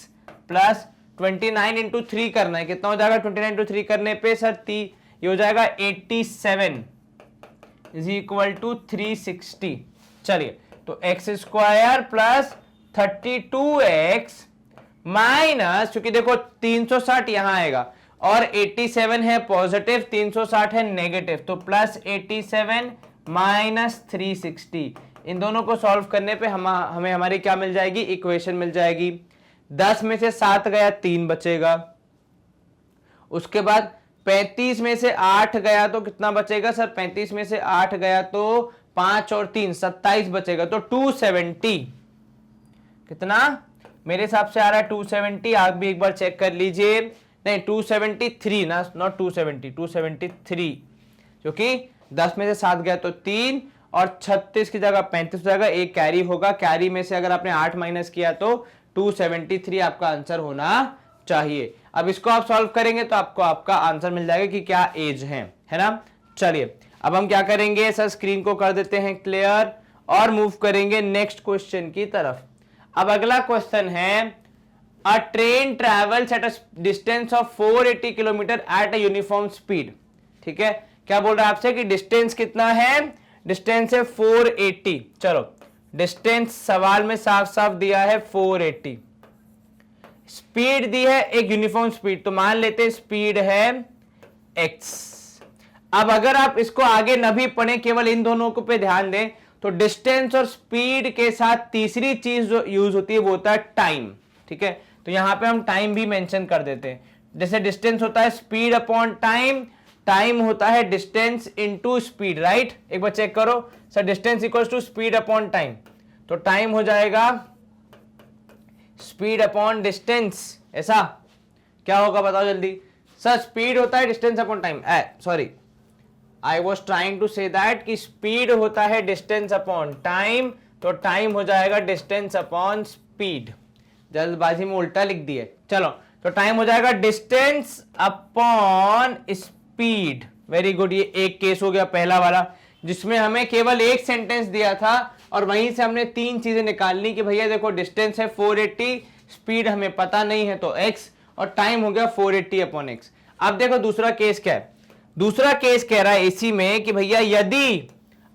plus 29 into 3 करना है, कितना हो जाएगा 29 इंटू 3 करने पे सर ये हो जाएगा 87 इज इक्वल टू 360। चलिए, तो x square plus 32x minus, क्योंकि देखो 360 यहां आएगा और 87 है पॉजिटिव, 360 है नेगेटिव, तो प्लस 87 माइनस 360। इन दोनों को सॉल्व करने पे हमें हमारी क्या मिल जाएगी, इक्वेशन मिल जाएगी। 10 में से 7 गया 3 बचेगा, उसके बाद 35 में से 8 गया तो कितना बचेगा सर, 35 में से 8 गया तो 5 और 3 27 बचेगा, तो 270 कितना मेरे हिसाब से आ रहा है 270, आप भी एक बार चेक कर लीजिए, नहीं 273 ना, नॉट 270, 273, क्योंकि 10 में से 7 गया तो 3 और 36 की जगह 35 हो जाएगा, एक कैरी होगा, कैरी में से अगर आपने 8 माइनस किया तो 273 आपका आंसर होना चाहिए। अब इसको आप सॉल्व करेंगे तो आपको आपका आंसर मिल जाएगा कि क्या एज है ना। चलिए, अब हम क्या करेंगे सर, स्क्रीन को कर देते हैं क्लियर और मूव करेंगे नेक्स्ट क्वेश्चन की तरफ। अब अगला क्वेश्चन है, अ train travels at a distance of 480 kilometre at a uniform speed, ठीक है। क्या बोल रहा है आपसे कि डिस्टेंस कितना है, डिस्टेंस है 480। चलो, डिस्टेंस सवाल में साफ साफ दिया है 480, स्पीड दी है एक यूनिफॉर्म स्पीड, तो मान लेते स्पीड है x। अब अगर आप इसको आगे न भी पढ़े, केवल इन दोनों को पे ध्यान दें, तो डिस्टेंस और स्पीड के साथ तीसरी चीज जो यूज होती है वो होता है टाइम, ठीक है। तो यहां पे हम टाइम भी मेंशन कर देते हैं, जैसे डिस्टेंस होता है स्पीड अपॉन टाइम, टाइम होता है डिस्टेंस इनटू स्पीड, राइट। एक बार चेक करो sir, distance equals to speed upon time, तो टाइम हो जाएगा स्पीड अपॉन डिस्टेंस, ऐसा क्या होगा बताओ जल्दी सर। स्पीड होता है distance upon time, sorry I was trying to say that कि स्पीड होता है डिस्टेंस अपॉन टाइम, तो टाइम हो जाएगा डिस्टेंस अपॉन स्पीड, जल्दबाजी में उल्टा लिख दिए। चलो, तो टाइम हो जाएगा distance upon speed. Very good, ये एक केस हो गया पहला वाला, जिसमें हमें केवल एक सेंटेंस दिया था और वहीं से हमने 3 चीजें निकालनी कि भैया देखो डिस्टेंस है 480, स्पीड हमें पता नहीं है तो x, और टाइम हो गया 480 अपॉन x। अब देखो दूसरा केस क्या है, दूसरा केस कह रहा है एसी में कि भैया यदि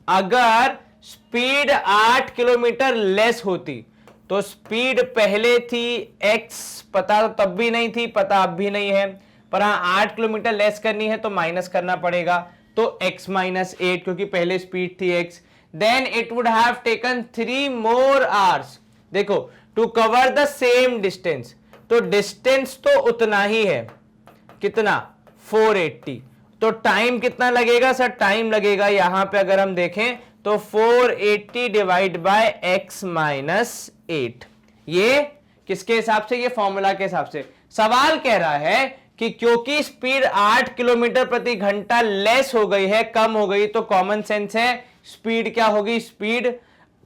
अगर स्पीड 8 किलोमीटर लेस होती, तो स्पीड पहले थी x, पता तो तब भी नहीं थी, पता अब भी नहीं है, पर हाँ 8 किलोमीटर लेस करनी है तो माइनस करना पड़ेगा, तो x माइनस 8, क्योंकि पहले स्पीड थी x, then it would have taken 3 more hours, देखो, to cover the same distance, तो डिस्टेंस तो उतना ही है, कितना 480, तो टाइम कितना लगेगा सर? टाइम लगेगा यहां पे अगर हम देखें तो 480 डिवाइड बाय x माइनस 8, ये किसके हिसाब से? ये फॉर्मूला के हिसाब से। सवाल कह रहा है कि क्योंकि स्पीड 8 किलोमीटर प्रति घंटा लेस हो गई है, कम हो गई, तो कॉमन सेंस है स्पीड क्या होगी? स्पीड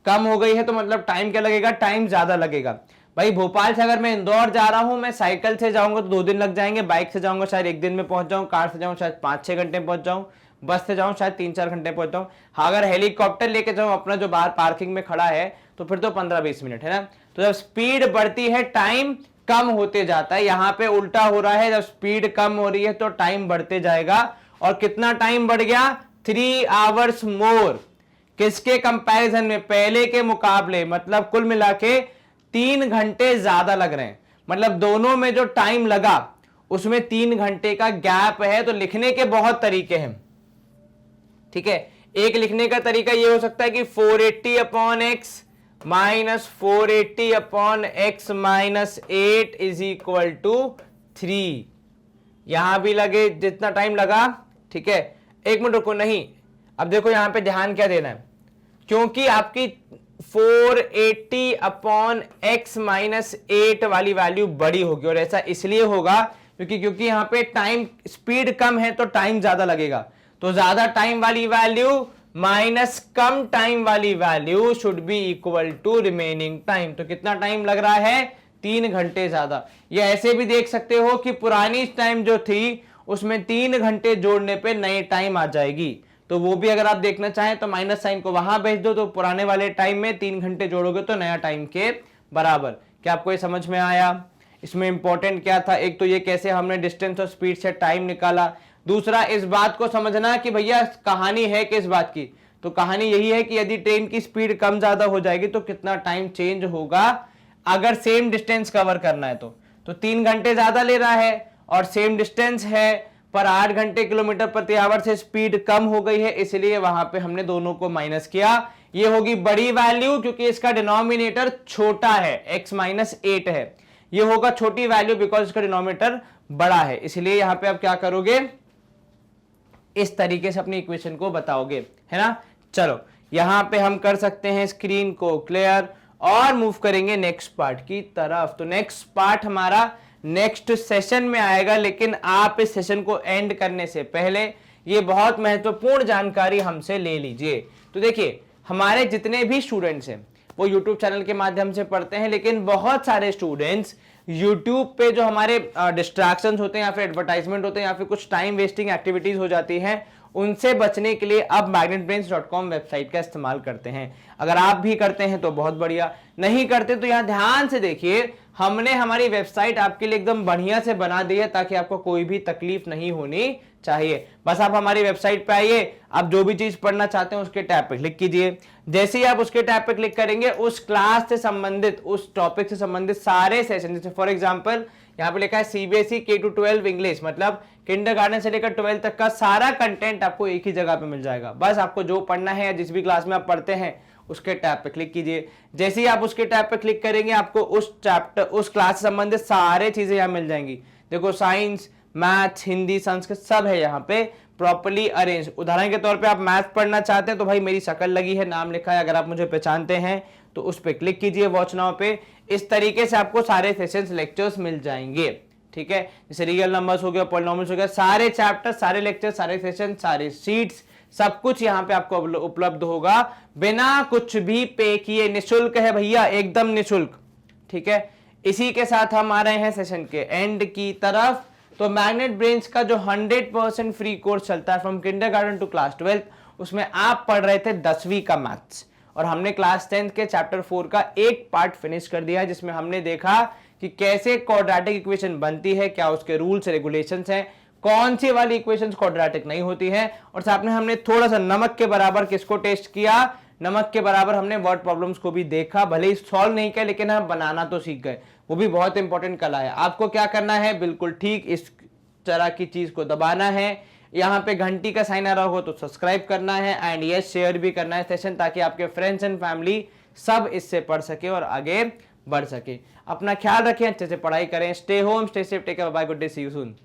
कम हो गई है तो मतलब टाइम क्या लगेगा? टाइम ज्यादा लगेगा। भाई भोपाल से अगर मैं इंदौर जा रहा हूं, मैं साइकिल से जाऊंगा तो 2 दिन लग जाएंगे, बाइक से जाऊंगा शायद 1 दिन में पहुंच जाऊं, कार से जाऊं शायद 5-6 घंटे में पहुंच जाऊं, बस से जाऊं शायद 3-4 घंटे पहुंच जाऊं। हाँ, अगर हेलीकॉप्टर लेके जाऊं अपना जो बाहर पार्किंग में खड़ा है तो फिर तो 15-20 मिनट है ना। तो जब स्पीड बढ़ती है टाइम कम होते जाता है, यहां पे उल्टा हो रहा है, जब स्पीड कम हो रही है तो टाइम बढ़ते जाएगा। और कितना टाइम बढ़ गया? 3 आवर्स मोर, किसके कंपैरिजन में? पहले के मुकाबले, मतलब कुल मिला के 3 घंटे ज्यादा लग रहे हैं, मतलब दोनों में जो टाइम लगा उसमें 3 घंटे का गैप है। तो लिखने के बहुत तरीके हैं, ठीक है। एक लिखने का तरीका ये हो सकता है कि 480 upon x minus 480 upon x minus 8 is equal to 3, यहां भी लगे जितना टाइम लगा, ठीक है। एक मिनट रुको, नहीं, अब देखो यहां पे ध्यान क्या देना है, क्योंकि आपकी 480 अपॉन एक्स माइनस 8 वाली वैल्यू बड़ी होगी, और ऐसा इसलिए होगा क्योंकि यहां पे टाइम स्पीड कम है तो टाइम ज्यादा लगेगा, तो ज्यादा टाइम वाली वैल्यू माइनस कम टाइम वाली value should be equal to remaining time. तो कितना टाइम लग रहा है? 3 घंटे ज्यादा। या ऐसे भी देख सकते हो कि पुरानी टाइम जो थी उसमें 3 घंटे जोड़ने पे नई टाइम आ जाएगी, तो वो भी अगर आप देखना चाहें तो माइनस साइन को वहां भेज दो, तो पुराने वाले टाइम में 3 घंटे जोड़ोगे तो नया टाइम के बराबर। क्या आपको ये समझ में आया? इसमें इंपॉर्टेंट क्या था? एक तो ये कैसे हमने डिस्टेंस और स्पीड से टाइम निकाला, दूसरा इस बात को समझना कि भैया कहानी है किस बात की, तो कहानी यही है कि यदि ट्रेन की स्पीड कम ज्यादा हो जाएगी तो कितना टाइम चेंज होगा अगर सेम डिस्टेंस कवर करना है तो 3 घंटे ज्यादा ले रहा है और सेम डिस्टेंस है, पर 8 घंटे किलोमीटर प्रति आवर से स्पीड कम हो गई है, इसलिए वहां पे हमने दोनों को माइनस किया। ये होगी बड़ी वैल्यू क्योंकि इसका डिनोमिनेटर छोटा है, x माइनस 8 है, ये होगा छोटी वैल्यू बिकॉज इसका डिनोमिनेटर बड़ा है, इसलिए यहां पे आप क्या करोगे? इस तरीके से अपनी इक्वेशन को बताओगे, है ना। चलो यहां पे हम कर सकते हैं स्क्रीन को क्लियर और मूव करेंगे नेक्स्ट पार्ट की तरफ। तो नेक्स्ट पार्ट हमारा नेक्स्ट सेशन में आएगा, लेकिन आप इस सेशन को एंड करने से पहले ये बहुत महत्वपूर्ण जानकारी हमसे ले लीजिए। तो देखिए, हमारे जितने भी स्टूडेंट्स हैं वो YouTube चैनल के माध्यम से पढ़ते हैं, लेकिन बहुत सारे स्टूडेंट्स YouTube पे जो हमारे डिस्ट्रैक्शंस होते हैं या फिर एडवर्टाइजमेंट होते हैं या फिर कुछ टाइम वेस्टिंग एक्टिविटीज हो जाती हैं, उनसे बचने के लिए अब magnetbrains.com वेबसाइट का इस्तेमाल करते हैं। अगर आप भी करते हैं तो बहुत बढ़िया, नहीं करते तो यहां ध्यान से देखिए, हमने हमारी वेबसाइट आपके लिए एकदम बढ़िया से बना दी है ताकि आपको कोई भी तकलीफ नहीं होनी चाहिए। बस आप हमारी वेबसाइट पे आइए, आप जो भी चीज पढ़ना चाहते हैं उसके टैब पे क्लिक कीजिए। जैसे ही आप उसके टैब पे क्लिक करेंगे, उस क्लास से संबंधित, उस टॉपिक से संबंधित सारे सेशन, जैसे फॉर एग्जांपल यहाँ पे लिखा है सीबीएसई K-12 इंग्लिश, मतलब किंडरगार्टन से लेकर 12 तक का सारा कंटेंट आपको एक ही जगह पे मिल जाएगा। बस आपको जो पढ़ना है या जिस भी क्लास में आप पढ़ते हैं उसके टैब पे क्लिक कीजिए। जैसे ही आप उसके टैब पे क्लिक करेंगे, आपको उस चैप्टर, उस क्लास से संबंधित सारे चीजें यहाँ मिल जाएंगी। देखो, साइंस, मैथ, हिंदी, संस्कृत सब है यहाँ पे प्रॉपर्ली अरेंज। उदाहरण के तौर पे आप मैथ पढ़ना चाहते हैं तो भाई मेरी शक्ल लगी है, नाम लिखा है, अगर आप मुझे पहचानते हैं तो उस पर क्लिक कीजिए वॉच नाउ पे। इस तरीके से आपको सारे सेशंस, लेक्चर्स मिल जाएंगे, ठीक है। जैसे रियल नंबर्स हो गया, पॉलिनोमियल्स हो गया, सारे चैप्टर, सारे लेक्चर, सारे सेशन, सारे शीट्स, सब कुछ यहाँ पे आपको उपलब्ध होगा बिना कुछ भी पे किए। निःशुल्क है भैया, एकदम निःशुल्क, ठीक है। इसी के साथ हम आ रहे हैं सेशन के एंड की तरफ। तो मैग्नेट ब्रेन्स का जो 100% फ्री कोर्स चलता है फ्रॉम किंडरगार्टन टू क्लास 12, उसमें आप पढ़ रहे थे 10वीं का मैथ्स, और हमने क्लास 10 के चैप्टर 4 का एक पार्ट फिनिश कर दिया है, जिसमें हमने देखा कि कैसे क्वाड्रेटिक इक्वेशन बनती है, क्या उसके रूल्स रेगुलेशंस हैं, कौन सी वाली इक्वेशंस क्वाड्रेटिक नहीं होती है। और साथ में हमने थोड़ा सा नमक के बराबर किसको टेस्ट किया, नमक के बराबर हमने वर्ड प्रॉब्लम्स को भी देखा, भले ही सॉल्व नहीं किया लेकिन हम बनाना तो सीख गए, वो भी बहुत इंपॉर्टेंट कला है। आपको क्या करना है, बिल्कुल ठीक इस तरह की चीज को दबाना है, यहाँ पे घंटी का साइन आ रहा हो तो सब्सक्राइब करना है एंड यस शेयर भी करना है सेशन, ताकि आपके फ्रेंड्स एंड फैमिली सब इससे पढ़ सके और आगे बढ़ सके। अपना ख्याल रखें, अच्छे से पढ़ाई करें, stay home, stay safe, take care, bye, good day, see you soon.